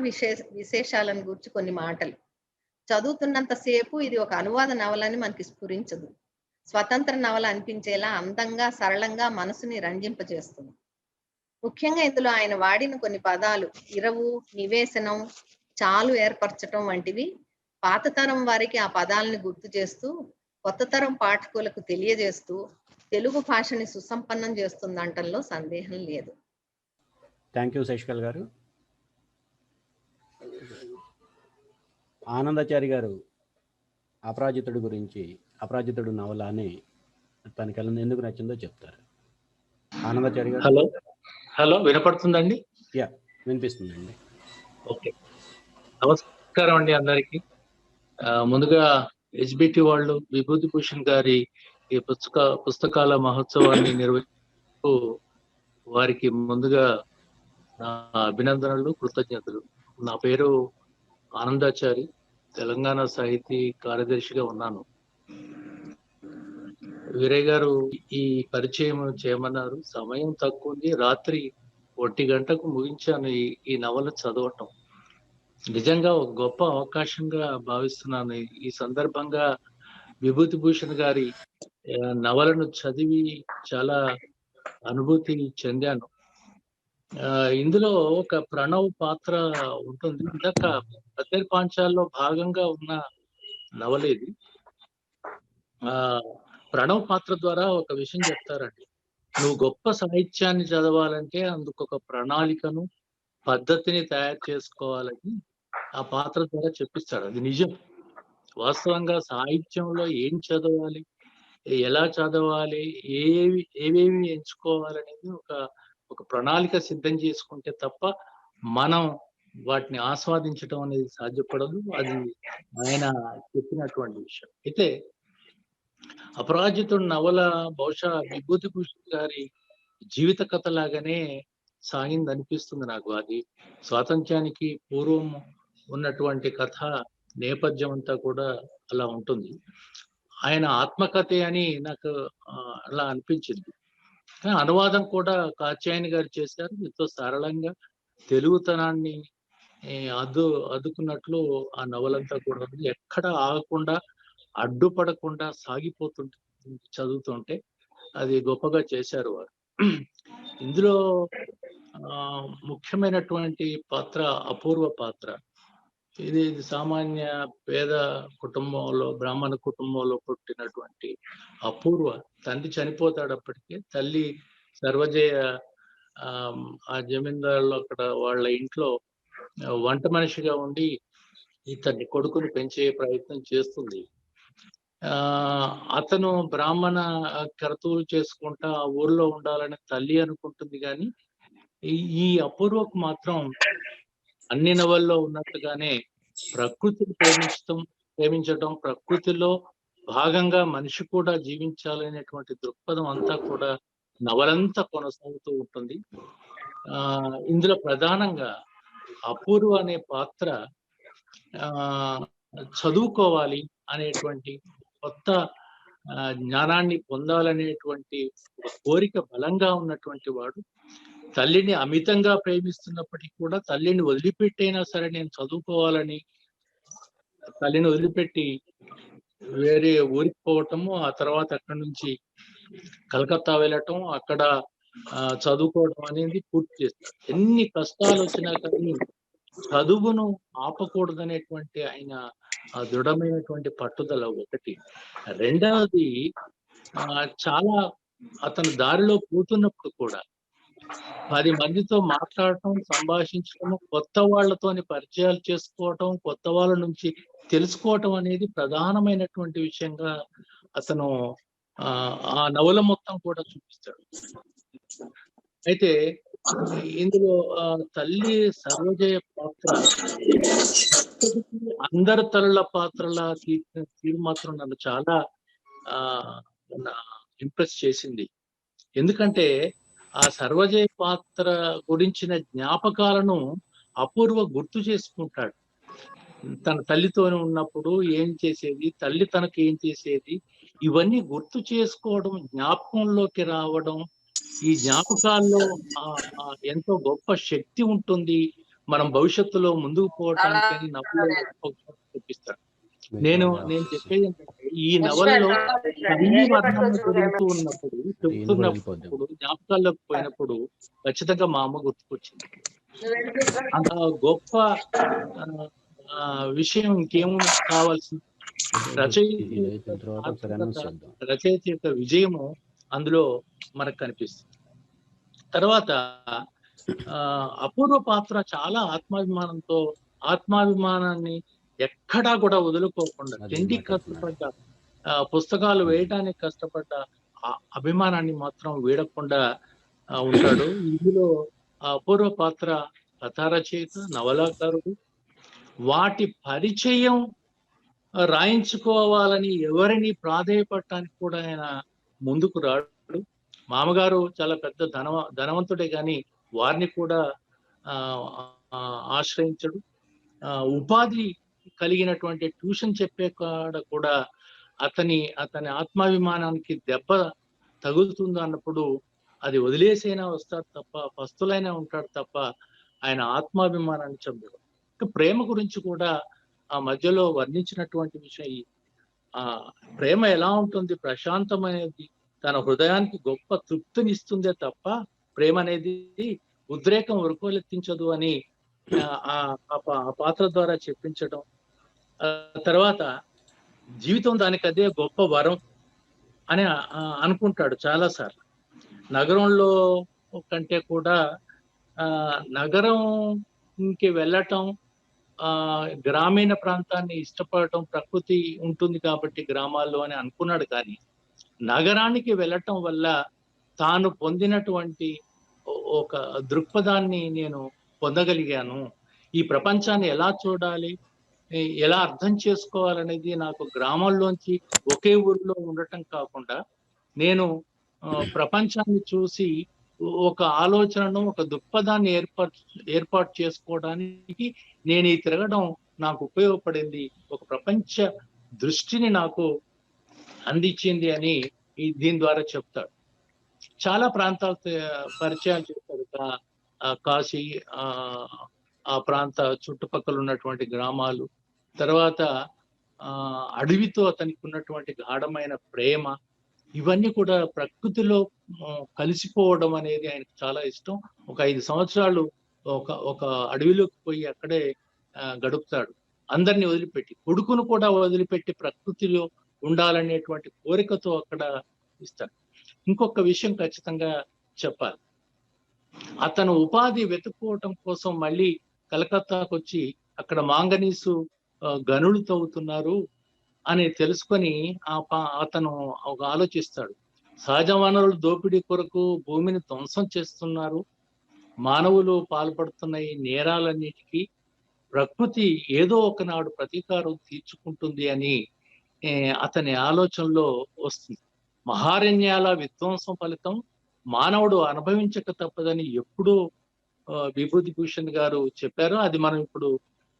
Speaker 4: విశేషాలను గురించి కొన్ని మాటలు. చదువుతున్నంత సేపు ఇది ఒక అనువాద నవలని మనకి స్ఫురించదు. స్వతంత్ర నవల అనిపించేలా అందంగా, సరళంగా మనసుని రంజింపజేస్తుంది. ముఖ్యంగా ఇందులో ఆయన వాడిన కొన్ని పదాలు ఇరవు, నివేశనం, చాలు ఏర్పరచటం వంటివి పాత తరం వారికి ఆ పదాలను గుర్తు చేస్తూ, కొత్త తరం పాఠకులకు తెలియజేస్తూ తెలుగు భాషని సుసంపన్నం చేస్తుందంటంలో సందేహం లేదు.
Speaker 2: థ్యాంక్ యూ శశికళ గారు. ఆనందాచారి గారు అపరాజితుడు గురించి, అపరాజితుడు నవల అని తనకి ఎందుకు నచ్చిందో చెప్తారు. ఆనందాచారి గారు.
Speaker 5: హలో వినపడుతుందండి?
Speaker 2: యా, వినిపిస్తుందండి.
Speaker 5: ఓకే, నమస్కారం అండి అందరికి. ముందుగా హెచ్బిటి వాళ్ళు విభూతి భూషణ్ గారి ఈ పుస్తకాల మహోత్సవాన్ని నిర్వహిస్తూ వారికి ముందుగా నా అభినందనలు, కృతజ్ఞతలు. నా పేరు ఆనందాచారి, తెలంగాణ సాహితీ కార్యదర్శిగా ఉన్నాను. వీరయ్య గారు ఈ పరిచయం చేయమన్నారు. సమయం తక్కువ ఉంది, రాత్రి 1 గంటకు ముగించాను ఈ నవల చదవటం. నిజంగా ఒక గొప్ప అవకాశంగా భావిస్తున్నాను. ఈ సందర్భంగా విభూతి భూషణ్ గారి నవలను చదివి చాలా అనుభూతి చెందాను. ఇందులో ఒక ప్రణవ్ పాత్ర ఉంటుంది. ఇందాక పథేర్ పాంచాల్లో భాగంగా ఉన్న నవల ఇది. ప్రణవ్ పాత్ర ద్వారా ఒక విషయం చెప్తారండి. నువ్వు గొప్ప సాహిత్యాన్ని చదవాలంటే అందుకు ఒక ప్రణాళికను, పద్ధతిని తయారు చేసుకోవాలని ఆ పాత్ర ద్వారా చెప్పిస్తాడు. అది నిజం. వాస్తవంగా సాహిత్యంలో ఏం చదవాలి, ఎలా చదవాలి, ఏవేవి ఎంచుకోవాలనేది ఒక ప్రణాళిక సిద్ధం చేసుకుంటే తప్ప మనం వాటిని ఆస్వాదించడం అనేది సాధ్యపడదు. అది ఆయన చెప్పినటువంటి విషయం. అయితే అపరాజితుడు నవల బహుశా విభూతి భూషణ్ గారి జీవిత కథ లాగానే సాగింది అనిపిస్తుంది నాకు. అది స్వాతంత్ర్యానికి పూర్వం ఉన్నటువంటి కథ నేపథ్యం అంతా కూడా అలా ఉంటుంది. ఆయన ఆత్మకథ అని నాకు అలా అనిపించింది. అనువాదం కూడా కాత్యాయని గారు చేశారు. ఎంతో సరళంగా తెలుగుతనాన్ని అద్దుకున్నట్లు ఆ నవలంతా కూడా ఎక్కడ ఆగకుండా, అడ్డుపడకుండా సాగిపోతుంటుంది చదువుతుంటే. అది గొప్పగా చేశారు వారు. ఇందులో ముఖ్యమైనటువంటి పాత్ర అపూర్వ పాత్ర. ఇది సామాన్య పేద కుటుంబంలో, బ్రాహ్మణ కుటుంబంలో పుట్టినటువంటి అపూర్వ. తండ్రి చనిపోతాడు అప్పటికే. తల్లి సర్వజయ ఆ జమీందారులు అక్కడ వాళ్ళ ఇంట్లో వంట మనిషిగా ఉండి ఇతన్ని కొడుకుని పెంచే ప్రయత్నం చేస్తుంది. అతను బ్రాహ్మణ కర్తూలు చేసుకుంటా ఆ ఊర్లో ఉండాలని తల్లి అనుకుంటుంది. కానీ ఈ అపూర్వకు మాత్రం అన్ని నవల్లో ఉన్నట్టుగానే ప్రకృతిని ప్రేమించడం, ప్రకృతిలో భాగంగా మనిషి కూడా జీవించాలనేటువంటి దృక్పథం అంతా కూడా నవలంతా కొనసాగుతూ ఉంటుంది. ఇందులో ప్రధానంగా అపూర్వ అనే పాత్ర చదువుకోవాలి అనేటువంటి, కొత్త జ్ఞానాన్ని పొందాలనేటువంటి కోరిక బలంగా ఉన్నటువంటి వాడు. తల్లిని అమితంగా ప్రేమిస్తున్నప్పటికీ కూడా తల్లిని వదిలిపెట్టైనా సరే నేను చదువుకోవాలని తల్లిని వదిలిపెట్టి వేరే ఊరికి పోవటము, ఆ తర్వాత అక్కడి నుంచి కలకత్తా వెళ్ళటం, అక్కడ చదువుకోవడం అనేది పూర్తి చేస్తారు. ఎన్ని కష్టాలు వచ్చినా కానీ చదువును ఆపకూడదనేటువంటి ఆయన ఆ దృఢమైనటువంటి పట్టుదల ఒకటి. రెండవది చాలా అతను దారిలో పోతున్నప్పుడు కూడా 10 మందితో మాట్లాడటం, సంభాషించడం, కొత్త వాళ్ళతోని పరిచయాలు చేసుకోవటం, కొత్త వాళ్ళ నుంచి తెలుసుకోవటం అనేది ప్రధానమైనటువంటి విషయంగా అతను ఆ నవల మొత్తం కూడా చూపిస్తాడు. అయితే ఇందులో తల్లి సర్వజయ పాత్ర అందరి తల్లుల పాత్రల తీరు మాత్రం నన్ను చాలా ఇంప్రెస్ చేసింది. ఎందుకంటే ఆ సర్వజయ పాత్ర గురించిన జ్ఞాపకాలను అపూర్వ గుర్తు చేసుకుంటాడు. తన తల్లితో ఉన్నప్పుడు ఏం చేసేది, తల్లి తనకి ఏం చేసేది, ఇవన్నీ గుర్తు చేసుకోవడం, జ్ఞాపకంలోకి రావడం, ఈ జ్ఞాపకాల్లో ఎంతో గొప్ప శక్తి ఉంటుంది, మనం భవిష్యత్తులో ముందుకు పోవటానికి చూపిస్తాడు. నేను చెప్పేది ఏంటంటే, ఈ నవలలో తల్లి వర్ణన జరుగుతూ ఉన్నప్పుడు, చెప్తున్నప్పుడు, జ్ఞాపకాల్లోకి పోయినప్పుడు ఖచ్చితంగా మా అమ్మ గుర్తుకొచ్చింది. అంత గొప్ప విషయం ఇంకేం కావాల్సింది. రచయిత యొక్క విజయము అందులో మనకు కనిపిస్తుంది. తర్వాత అపూర్వ పాత్ర చాలా ఆత్మాభిమానాన్ని ఎక్కడా కూడా వదులుకోకుండా, తిండి కష్టపడ్డ, పుస్తకాలు వేయడానికి కష్టపడ్డ అభిమానాన్ని మాత్రం వీడకుండా ఉంటాడు. ఇందులో అపూర్వ పాత్ర కథా రచయిత, నవలాకారుడు. వాటి పరిచయం రాయించుకోవాలని ఎవరిని ప్రాధేయపడటానికి కూడా ఆయన ముందుకు రాడు. మామగారు చాలా పెద్ద ధనవంతుడే కానీ వారిని కూడా ఆశ్రయించడు. ఉపాధి కలిగినటువంటి ట్యూషన్ చెప్పే కాడ కూడా అతని ఆత్మాభిమానానికి దెబ్బ తగులుతుంది అన్నప్పుడు అది వదిలేసైనా వస్తాడు తప్ప, పస్తులైనా ఉంటాడు తప్ప ఆయన ఆత్మాభిమానాన్ని చంపడు. ప్రేమ గురించి కూడా ఆ మధ్యలో వర్ణించినటువంటి విషయం, ప్రేమ ఎలా ఉంటుంది, ప్రశాంతమైనది, తన హృదయానికి గొప్ప తృప్తినిస్తుందే తప్ప ప్రేమ అనేది ఉద్రేకం ఉరుకోలెత్తించదు అని ఆ పాత్ర ద్వారా చెప్పించడం. తర్వాత జీవితం దానికి అదే గొప్ప వరం అని అనుకుంటాడు చాలాసార్లు. నగరంలో కంటే కూడా నగరంకి వెళ్ళటం, గ్రామీణ ప్రాంతాన్ని ఇష్టపడటం, ప్రకృతి ఉంటుంది కాబట్టి గ్రామాల్లో అని అనుకున్నాడు. కానీ నగరానికి వెళ్ళటం వల్ల తాను పొందినటువంటి ఒక దృక్పథాన్ని నేను పొందగలిగాను. ఈ ప్రపంచాన్ని ఎలా చూడాలి, ఎలా అర్థం చేసుకోవాలనేది నాకు గ్రామాల్లోంచి ఒకే ఊరిలో ఉండటం కాకుండా నేను ప్రపంచాన్ని చూసి ఒక ఆలోచనను, ఒక దృక్పథాన్ని ఏర్పాటు చేసుకోవడానికి నేను ఈ తిరగడం నాకు ఉపయోగపడింది, ఒక ప్రపంచ దృష్టిని నాకు అందించింది అని దీని ద్వారా చెప్తాడు. చాలా ప్రాంతాలు పరిచయాలు చేస్తాడు. కాశీ, ఆ ప్రాంత చుట్టుపక్కల ఉన్నటువంటి గ్రామాలు, తర్వాత అడవితో అతనికి ఉన్నటువంటి గాఢమైన ప్రేమ, ఇవన్నీ కూడా ప్రకృతిలో కలిసిపోవడం అనేది ఆయనకు చాలా ఇష్టం. ఒక 5 సంవత్సరాలు ఒక అడవిలోకి పోయి అక్కడే గడుపుతాడు. అందరినీ వదిలిపెట్టి, కొడుకును కూడా వదిలిపెట్టి ప్రకృతిలో ఉండాలనేటువంటి కోరికతో అక్కడ ఇస్తాడు. ఇంకొక విషయం ఖచ్చితంగా చెప్పాలి. అతను ఉపాధి వెతుక్కోవటం కోసం మళ్ళీ కలకత్తాకు వచ్చి అక్కడ మాంగనీసు గనులు తవ్వుతున్నారు అని తెలుసుకొని అతను ఒక ఆలోచిస్తాడు. సహజ వనరుల దోపిడీ కొరకు భూమిని ధ్వంసం చేస్తున్నారు, మానవులు పాల్పడుతున్న ఈ నేరాలన్నిటికీ ప్రకృతి ఏదో ఒకనాడు ప్రతీకారం తీర్చుకుంటుంది అని అతని ఆలోచనలో వస్తుంది. మహారణ్యాల విధ్వంసం ఫలితం మానవుడు అనుభవించక తప్పదని ఎప్పుడూ విభూతి భూషణ్ గారు చెప్పారు. అది మనం ఇప్పుడు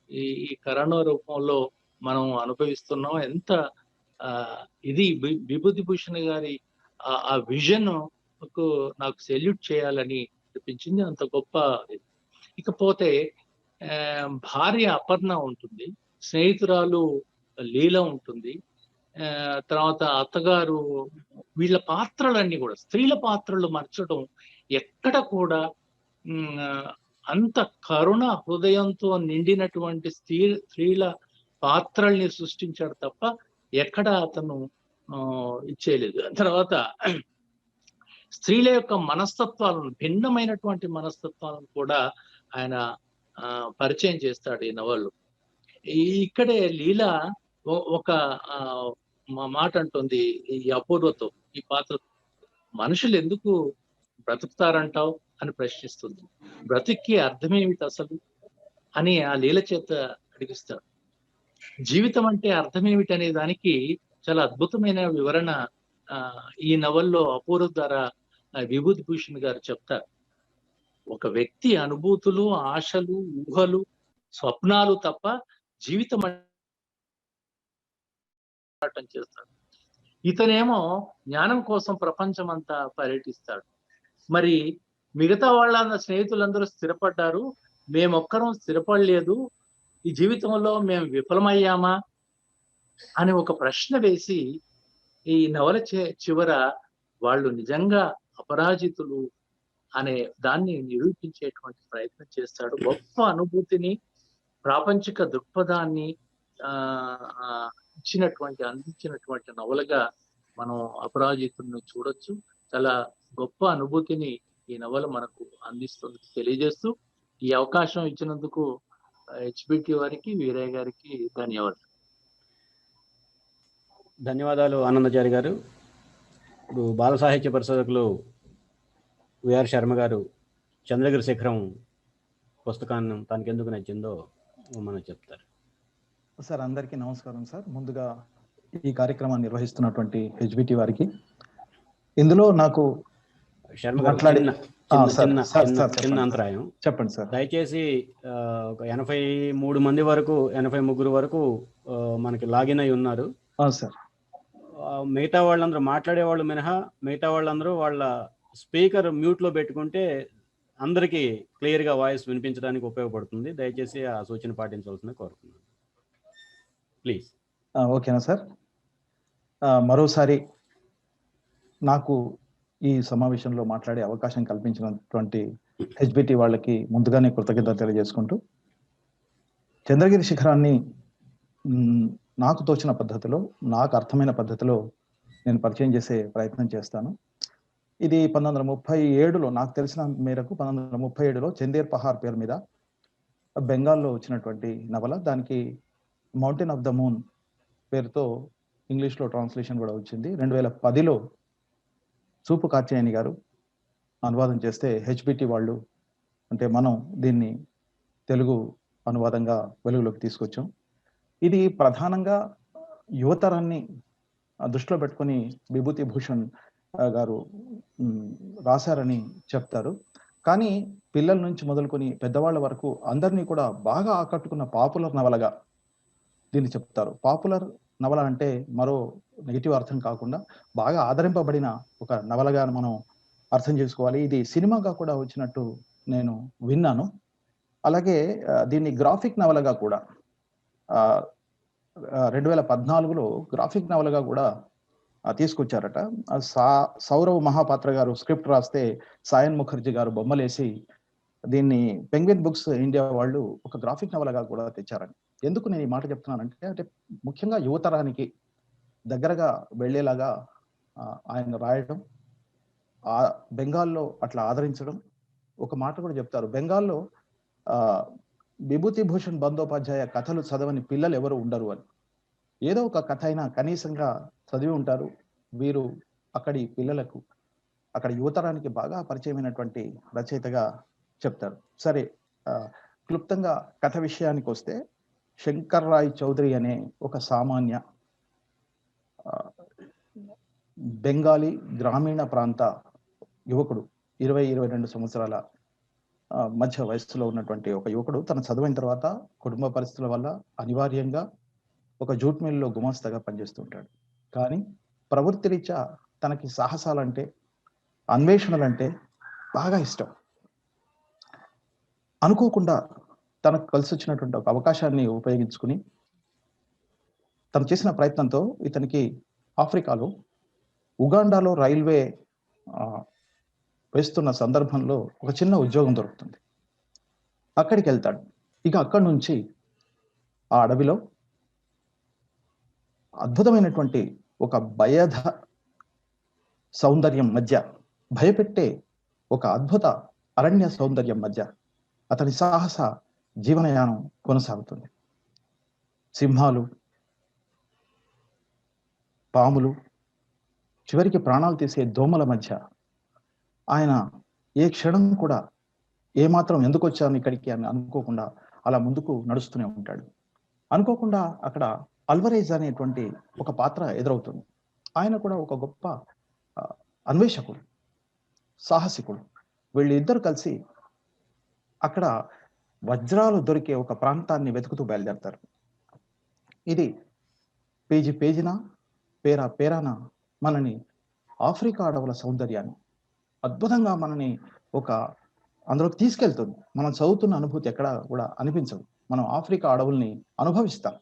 Speaker 5: ఈ కరోనా రూపంలో మనం అనుభవిస్తున్నాం. ఎంత ఇది విభూతి భూషణ్ గారి ఆ విజన్ నాకు సెల్యూట్ చేయాలని అనిపించింది. అంత గొప్ప. ఇకపోతే భార్య అపర్ణ ఉంటుంది, స్నేహితురాలు లీల ఉంటుంది, తర్వాత అత్తగారు, వీళ్ళ పాత్రలన్నీ కూడా స్త్రీల పాత్రలు మార్చడం ఎక్కడ కూడా అంత కరుణ హృదయంతో నిండినటువంటి స్త్రీల పాత్రల్ని సృష్టించాడు తప్ప ఎక్కడ అతను ఇచ్చేయలేదు. తర్వాత స్త్రీల యొక్క మనస్తత్వాలను, భిన్నమైనటువంటి మనస్తత్వాలను కూడా ఆయన పరిచయం చేస్తాడు ఈ నవల్లో. ఇక్కడే లీల ఒక మాట అంటుంది ఈ అపూర్వతో, ఈ పాత్ర, మనుషులు ఎందుకు బ్రతుకుతారంటావు అని ప్రశ్నిస్తుంది. బ్రతికి అర్థమేమిటి అసలు అని ఆ లీల చేత అడిగిస్తాడు. జీవితం అంటే అర్థమేమిటి అనే దానికి చాలా అద్భుతమైన వివరణ ఈ నవల్లో అపూర్వ ద్వారా విభూతి భూషణ్ గారు చెప్తారు. ఒక వ్యక్తి అనుభూతులు, ఆశలు, ఊహలు, స్వప్నాలు తప్ప జీవితం చేస్తాడు. ఇతనేమో జ్ఞానం కోసం ప్రపంచం అంతా పర్యటిస్తాడు. మరి మిగతా వాళ్ళ స్నేహితులందరూ స్థిరపడ్డారు, మేమొక్కరం స్థిరపడలేదు, ఈ జీవితంలో మేము విఫలమయ్యామా అని ఒక ప్రశ్న వేసి ఈ నవల చివర వాళ్ళు నిజంగా అపరాజితులు అనే దాన్ని నిరూపించేటువంటి ప్రయత్నం చేస్తాడు. గొప్ప అనుభూతిని, ప్రాపంచిక దృక్పథాన్ని అందించినటువంటి నవలగా మనం అపరాజితులను చూడొచ్చు. చాలా గొప్ప అనుభూతిని ఈ నవల మనకు అందిస్తుంది తెలియజేస్తూ, ఈ అవకాశం ఇచ్చినందుకు హెచ్బిటి వారికి, వీరయ్య గారికి ధన్యవాదాలు.
Speaker 2: ధన్యవాదాలు ఆనందచారి గారు. ఇప్పుడు బాల సాహిత్య పరిశోధకులు విఆర్ శర్మ గారు చంద్రగిరి శిఖరం పుస్తకాన్ని తనకెందుకు నచ్చిందో మనం చెప్తారు.
Speaker 6: సార్, అందరికీ నమస్కారం సార్. ముందుగా ఈ కార్యక్రమాన్ని నిర్వహిస్తున్నటువంటి హెచ్బిటి వారికి, ఇందులో నాకు
Speaker 2: శర్మ గారు చిన్న అంతరాయం
Speaker 6: చెప్పండి సార్.
Speaker 2: దయచేసి ఒక 83 వరకు మనకి లాగిన్ అయి ఉన్నారు
Speaker 6: సార్.
Speaker 2: మిగతా వాళ్ళందరూ మాట్లాడే వాళ్ళు మినహా మిగతా వాళ్ళందరూ వాళ్ళ స్పీకర్ మ్యూట్ లో పెట్టుకుంటే అందరికీ క్లియర్ గా వాయిస్ వినిపించడానికి ఉపయోగపడుతుంది. దయచేసి ఆ సూచన పాటించవలసిన కోరుతున్నాను. ప్లీజ్.
Speaker 6: ఓకేనా సార్. మరోసారి నాకు ఈ సమావేశంలో మాట్లాడే అవకాశం కల్పించినటువంటి హెచ్బిటి వాళ్ళకి ముందుగానే కృతజ్ఞత తెలియజేసుకుంటూ, చంద్రగిరి శిఖరాన్ని నాకు తోచిన పద్ధతిలో, నాకు అర్థమైన పద్ధతిలో నేను పరిచయం చేసే ప్రయత్నం చేస్తాను. ఇది 1937లో, నాకు తెలిసిన మేరకు 1937లో చందేర్ పహార్ పేరు మీద బెంగాల్లో వచ్చినటువంటి నవల. దానికి మౌంటైన్ ఆఫ్ ద మూన్ పేరుతో ఇంగ్లీష్లో ట్రాన్స్లేషన్ కూడా వచ్చింది. 2010లో చూపు కాత్యాయని గారు అనువాదం చేస్తే హెచ్బిటి వాళ్ళు, అంటే మనం దీన్ని తెలుగు అనువాదంగా వెలుగులోకి తీసుకొచ్చాం. ఇది ప్రధానంగా యువతరాన్ని దృష్టిలో పెట్టుకుని విభూతి భూషణ్ గారు రాశారని చెప్తారు. కానీ పిల్లల నుంచి మొదలుకొని పెద్దవాళ్ళ వరకు అందరినీ కూడా బాగా ఆకట్టుకున్న పాపులర్ నవలగా దీన్ని చెప్తారు. పాపులర్ నవల అంటే మరో నెగిటివ్ అర్థం కాకుండా బాగా ఆదరింపబడిన ఒక నవలగా మనం అర్థం చేసుకోవాలి. ఇది సినిమాగా కూడా వచ్చినట్టు నేను విన్నాను. అలాగే దీన్ని గ్రాఫిక్ నవలగా కూడా 2014లో గ్రాఫిక్ నవలగా కూడా తీసుకొచ్చారట. సౌరవ్ మహాపాత్ర గారు స్క్రిప్ట్ రాస్తే సాయన్ ముఖర్జీ గారు బొమ్మలేసి దీన్ని పెంగ్విన్ బుక్స్ ఇండియా వాళ్ళు ఒక గ్రాఫిక్ నవలగా కూడా తెచ్చారని. ఎందుకు నేను ఈ మాట చెప్తున్నానంటే, అంటే ముఖ్యంగా యువతరానికి దగ్గరగా వెళ్ళేలాగా ఆయన రాయడం, బెంగాల్లో అట్లా ఆదరించడం. ఒక మాట కూడా చెప్తారు, బెంగాల్లో విభూతి భూషణ్ బందోపాధ్యాయ కథలు చదవని పిల్లలు ఎవరు ఉండరు అని. ఏదో ఒక కథ అయినా కనీసంగా చదివి ఉంటారు. వీరు అక్కడి పిల్లలకు, అక్కడ యువతరానికి బాగా పరిచయమైనటువంటి రచయితగా చెప్తారు. సరే, క్లుప్తంగా కథ విషయానికి వస్తే, శంకర్ రాయ్ చౌదరి అనే ఒక సామాన్య బెంగాలీ గ్రామీణ ప్రాంత యువకుడు, 22 సంవత్సరాల మధ్య వయస్సులో ఉన్నటువంటి ఒక యువకుడు తన చదువైన తర్వాత కుటుంబ పరిస్థితుల వల్ల అనివార్యంగా ఒక జూట్ మిల్లో గుమాస్తాగా పనిచేస్తుంటాడు. కానీ ప్రవృత్తి రీత్యా తనకి సాహసాలంటే, అన్వేషణలంటే బాగా ఇష్టం. అనుకోకుండా తనకు కలిసి వచ్చినటువంటి ఒక అవకాశాన్ని ఉపయోగించుకుని తను చేసిన ప్రయత్నంతో ఇతనికి ఆఫ్రికాలో ఉగాండాలో రైల్వే వేస్తున్న సందర్భంలో ఒక చిన్న ఉద్యోగం దొరుకుతుంది. అక్కడికి వెళ్తాడు. ఇక అక్కడి నుంచి ఆ అడవిలో అద్భుతమైనటువంటి ఒక భయధ సౌందర్యం మధ్య, భయపెట్టే ఒక అద్భుత అరణ్య సౌందర్యం మధ్య అతని సాహస జీవనయానం కొనసాగుతుంది. సింహాలు, పాములు, చివరికి ప్రాణాలు తీసే దోమల మధ్య ఆయన ఏ క్షణం కూడా ఏమాత్రం ఎందుకు వచ్చాను ఇక్కడికి అని అనుకోకుండా అలా ముందుకు నడుస్తూనే ఉంటాడు. అనుకోకుండా అక్కడ అల్వరేజ్ అనేటువంటి ఒక పాత్ర ఎదురవుతుంది. ఆయన కూడా ఒక గొప్ప అన్వేషకుడు, సాహసికుడు. వీళ్ళిద్దరు కలిసి అక్కడ వజ్రాలు దొరికే ఒక ప్రాంతాన్ని వెతుకుతూ బయలుదేరతారు. ఇది పేజీ పేజీన, పేరా పేరాన మనని ఆఫ్రికా అడవుల సౌందర్యాన్ని అద్భుతంగా మనని ఒక అందులోకి తీసుకెళ్తుంది. మనం చదువుతున్న అనుభూతి ఎక్కడ కూడా అనిపించదు. మనం ఆఫ్రికా అడవుల్ని అనుభవిస్తాం,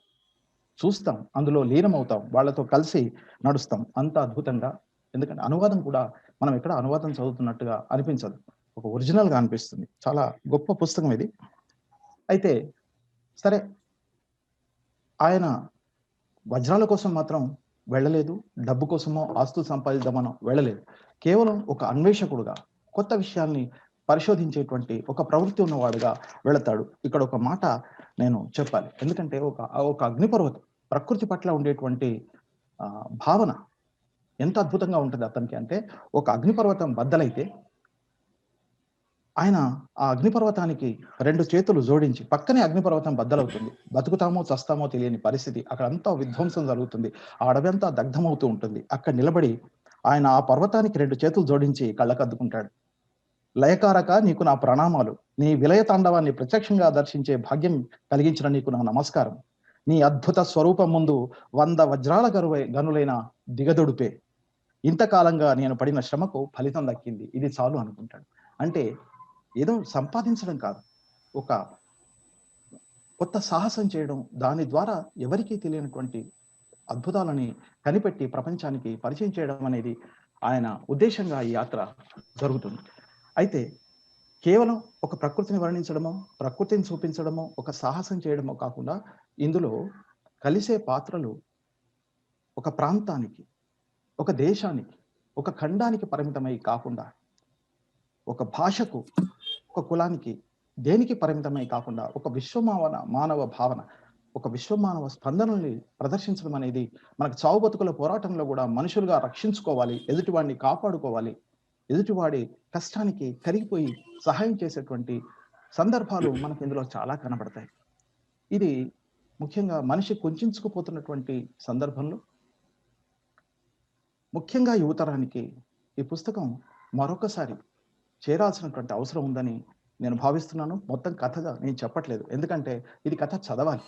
Speaker 6: చూస్తాం, అందులో లీనమవుతాం, వాళ్ళతో కలిసి నడుస్తాం. అంత అద్భుతంగా, ఎందుకంటే అనువాదం కూడా మనం ఎక్కడ అనువాదం చదువుతున్నట్టుగా అనిపించదు, ఒక ఒరిజినల్గా అనిపిస్తుంది. చాలా గొప్ప పుస్తకం ఇది. అయితే సరే, ఆయన వజ్రాల కోసం మాత్రం వెళ్ళలేదు, డబ్బు కోసమో ఆస్తులు సంపాదిద్దామనో వెళ్ళలేదు. కేవలం ఒక అన్వేషకుడుగా, కొత్త విషయాల్ని పరిశోధించేటువంటి ఒక ప్రవృత్తి ఉన్నవాడుగా వెళతాడు. ఇక్కడ ఒక మాట నేను చెప్పాలి, ఎందుకంటే ఒక అగ్నిపర్వతం ప్రకృతి పట్ల ఉండేటువంటి భావన ఎంత అద్భుతంగా ఉంటుంది అతనికి అంటే, ఒక అగ్నిపర్వతం బద్దలైతే ఆయన ఆ అగ్నిపర్వతానికి 2 చేతులు జోడించి, పక్కనే అగ్నిపర్వతం బద్దలవుతుంది, బతుకుతామో చస్తామో తెలియని పరిస్థితి, అక్కడ అంతా విధ్వంసం జరుగుతుంది, ఆ అడవి అంతా దగ్ధమవుతూ ఉంటుంది. అక్కడ నిలబడి ఆయన ఆ పర్వతానికి 2 చేతులు జోడించి కళ్ళకద్దుకుంటాడు. లయకారక, నీకు నా ప్రణామాలు, నీ విలయ తాండవాన్ని ప్రత్యక్షంగా దర్శించే భాగ్యం కలిగించిన నీకు నా నమస్కారం. నీ అద్భుత స్వరూపం ముందు 100 వజ్రాల గనులైన దిగదొడుపే. ఇంతకాలంగా నేను పడిన శ్రమకు ఫలితం దక్కింది, ఇది చాలు అనుకుంటాడు. అంటే ఏదో సంపాదించడం కాదు, ఒక కొత్త సాహసం చేయడం, దాని ద్వారా ఎవరికీ తెలియనటువంటి అద్భుతాలని కనిపెట్టి ప్రపంచానికి పరిచయం చేయడం అనేది ఆయన ఉద్దేశంగా ఈ యాత్ర జరుగుతుంది. అయితే కేవలం ఒక ప్రకృతిని వర్ణించడమో, ప్రకృతిని చూపించడమో, ఒక సాహసం చేయడమో కాకుండా, ఇందులో కలిసే పాత్రలు ఒక ప్రాంతానికి, ఒక దేశానికి, ఒక ఖండానికి పరిమితమై కాకుండా, ఒక భాషకు, ఒక కులానికి, దేనికి పరిమితమై కాకుండా, ఒక మానవ భావన, ఒక విశ్వమానవ స్పందనల్ని ప్రదర్శించడం అనేది మనకు చావు బతుకుల పోరాటంలో కూడా మనుషులుగా రక్షించుకోవాలి, ఎదుటివాడిని కాపాడుకోవాలి, ఎదుటివాడి కష్టానికి కరిగిపోయి సహాయం చేసేటువంటి సందర్భాలు మనకు ఇందులో చాలా కనబడతాయి. ఇది ముఖ్యంగా మనిషి కుంచుకుపోతున్నటువంటి సందర్భంలో, ముఖ్యంగా యువతరానికి ఈ పుస్తకం మరొకసారి చేరాల్సినటువంటి అవసరం ఉందని నేను భావిస్తున్నాను. మొత్తం కథగా నేను చెప్పట్లేదు, ఎందుకంటే ఇది కథ చదవాలి.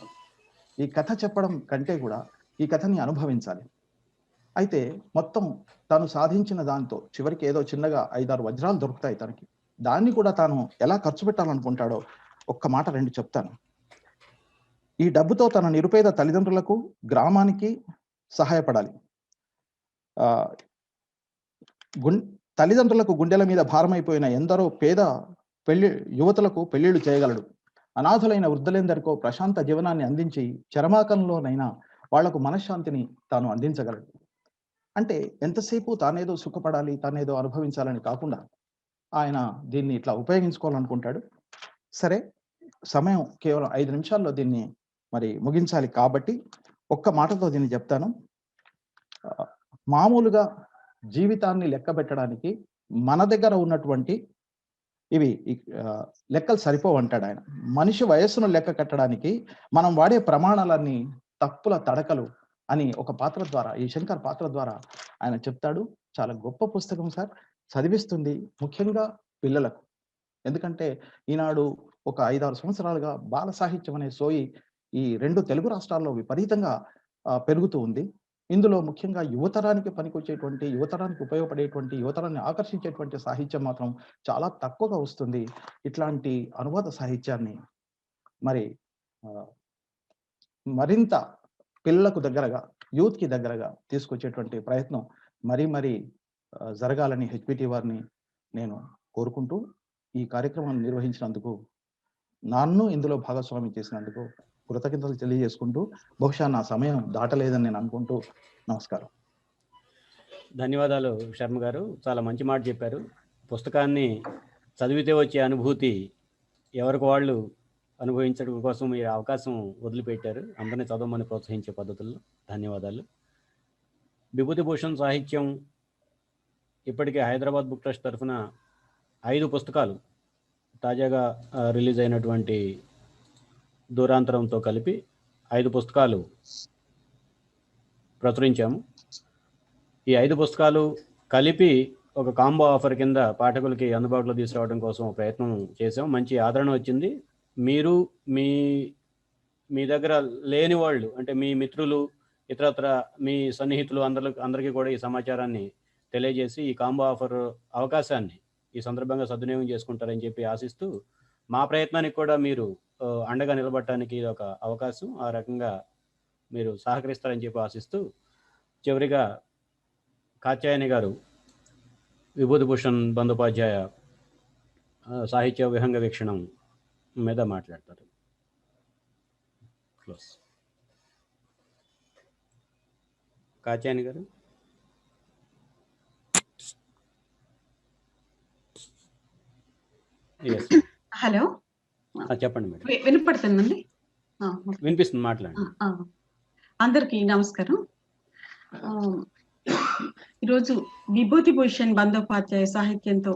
Speaker 6: ఈ కథ చెప్పడం కంటే కూడా ఈ కథని అనుభవించాలి. అయితే మొత్తం తాను సాధించిన దాంతో చివరికి ఏదో చిన్నగా 5-6 వజ్రాలు దొరుకుతాయి తనకి. దాన్ని కూడా తాను ఎలా ఖర్చు పెట్టాలనుకుంటాడో ఒక్క మాట 2 చెప్తాను. ఈ డబ్బుతో తన నిరుపేద తల్లిదండ్రులకు, గ్రామానికి సహాయపడాలి. తల్లిదండ్రులకు గుండెల మీద భారమైపోయిన ఎందరో పేద యువతులకు పెళ్లిళ్లు చేయగలడు. అనాథులైన వృద్ధులెందరికో ప్రశాంత జీవనాన్ని అందించి చరమాకంలోనైనా వాళ్లకు మనశ్శాంతిని తాను అందించగలడు. అంటే ఎంతసేపు తానేదో సుఖపడాలి, తానేదో అనుభవించాలని కాకుండా ఆయన దీన్ని ఇట్లా ఉపయోగించుకోవాలనుకుంటాడు. సరే, సమయం కేవలం 5 నిమిషాల్లో దీన్ని మరి ముగించాలి కాబట్టి ఒక్క మాటతో దీన్ని చెప్తాను. మామూలుగా జీవితాన్ని లెక్క పెట్టడానికి మన దగ్గర ఉన్నటువంటి ఇవి లెక్కలు సరిపోవంటాడు ఆయన. మనిషి వయస్సును లెక్క కట్టడానికి మనం వాడే ప్రమాణాలన్నీ తప్పుల తడకలు అని ఒక పాత్ర ద్వారా, ఈ శంకర్ పాత్ర ద్వారా ఆయన చెప్తాడు. చాలా గొప్ప పుస్తకం సార్, చదివిస్తుంది ముఖ్యంగా పిల్లలకు. ఎందుకంటే ఈనాడు ఒక 5-6 సంవత్సరాలుగా బాల సాహిత్యం అనే సోయి ఈ 2 తెలుగు రాష్ట్రాల్లో విపరీతంగా పెరుగుతూ ఉంది. ఇందులో ముఖ్యంగా యువతరానికి పనికొచ్చేటువంటి, యువతరానికి ఉపయోగపడేటువంటి, యువతరాన్ని ఆకర్షించేటువంటి సాహిత్యం మాత్రం చాలా తక్కువగా వస్తుంది. ఇట్లాంటి అనువాద సాహిత్యాన్ని మరి మరింత పిల్లలకు దగ్గరగా, యూత్కి దగ్గరగా తీసుకొచ్చేటువంటి ప్రయత్నం మరీ జరగాలని హెచ్పిటి వారిని నేను కోరుకుంటూ, ఈ కార్యక్రమాన్ని నిర్వహించినందుకు, నన్ను ఇందులో భాగస్వామ్యం చేసినందుకు కృతజ్ఞతలు తెలియజేసుకుంటూ, బహుశా నా సమయం దాటలేదని నేను అనుకుంటూ నమస్కారం.
Speaker 2: ధన్యవాదాలు శర్మ గారు, చాలా మంచి మాట చెప్పారు. పుస్తకాన్ని చదివితే వచ్చే అనుభూతి ఎవరికి వాళ్ళు అనుభవించడం కోసం మీరు అవకాశం వదిలిపెట్టారు. అందరినీ చదవమని ప్రోత్సహించే పద్ధతుల్లో ధన్యవాదాలు. విభూతిభూషణ్ సాహిత్యం ఇప్పటికే హైదరాబాద్ బుక్ ట్రస్ట్ తరఫున 5 పుస్తకాలు తాజాగా రిలీజ్ అయినటువంటి దూరాంతరంతో కలిపి 5 పుస్తకాలు ప్రచురించాము. ఈ 5 పుస్తకాలు కలిపి ఒక కాంబో ఆఫర్ కింద పాఠకులకి అందుబాటులో తీసుకురావడం కోసం ప్రయత్నం చేసాం. మంచి ఆదరణ వచ్చింది. మీరు మీ దగ్గర లేని వాళ్ళు, అంటే మీ మిత్రులు, ఇతరత్ర మీ సన్నిహితులు అందరికీ కూడా ఈ సమాచారాన్ని తెలియజేసి ఈ కాంబో ఆఫర్ అవకాశాన్ని ఈ సందర్భంగా సద్వినియోగం చేసుకుంటారని చెప్పి ఆశిస్తూ, మా ప్రయత్నానికి కూడా మీరు అండగా నిలబడటానికి ఇది ఒక అవకాశం. ఆ రకంగా మీరు సహకరిస్తారని చెప్పి ఆశిస్తూ, చివరిగా కాత్యాయని గారు విభూతిభూషణ్ బందోపాధ్యాయ సాహిత్య విహంగ వీక్షణం మీద మాట్లాడతారు. క్లోజ్. కాత్యాయని గారు.
Speaker 7: హలో,
Speaker 2: చెప్పండి మేడం.
Speaker 7: వినపడుతుందండి?
Speaker 2: వినిపిస్తుంది, మాట్లాడండి.
Speaker 7: అందరికీ నమస్కారం. ఈరోజు విభూతిభూషణ్ బందోపాధ్యాయ సాహిత్యంతో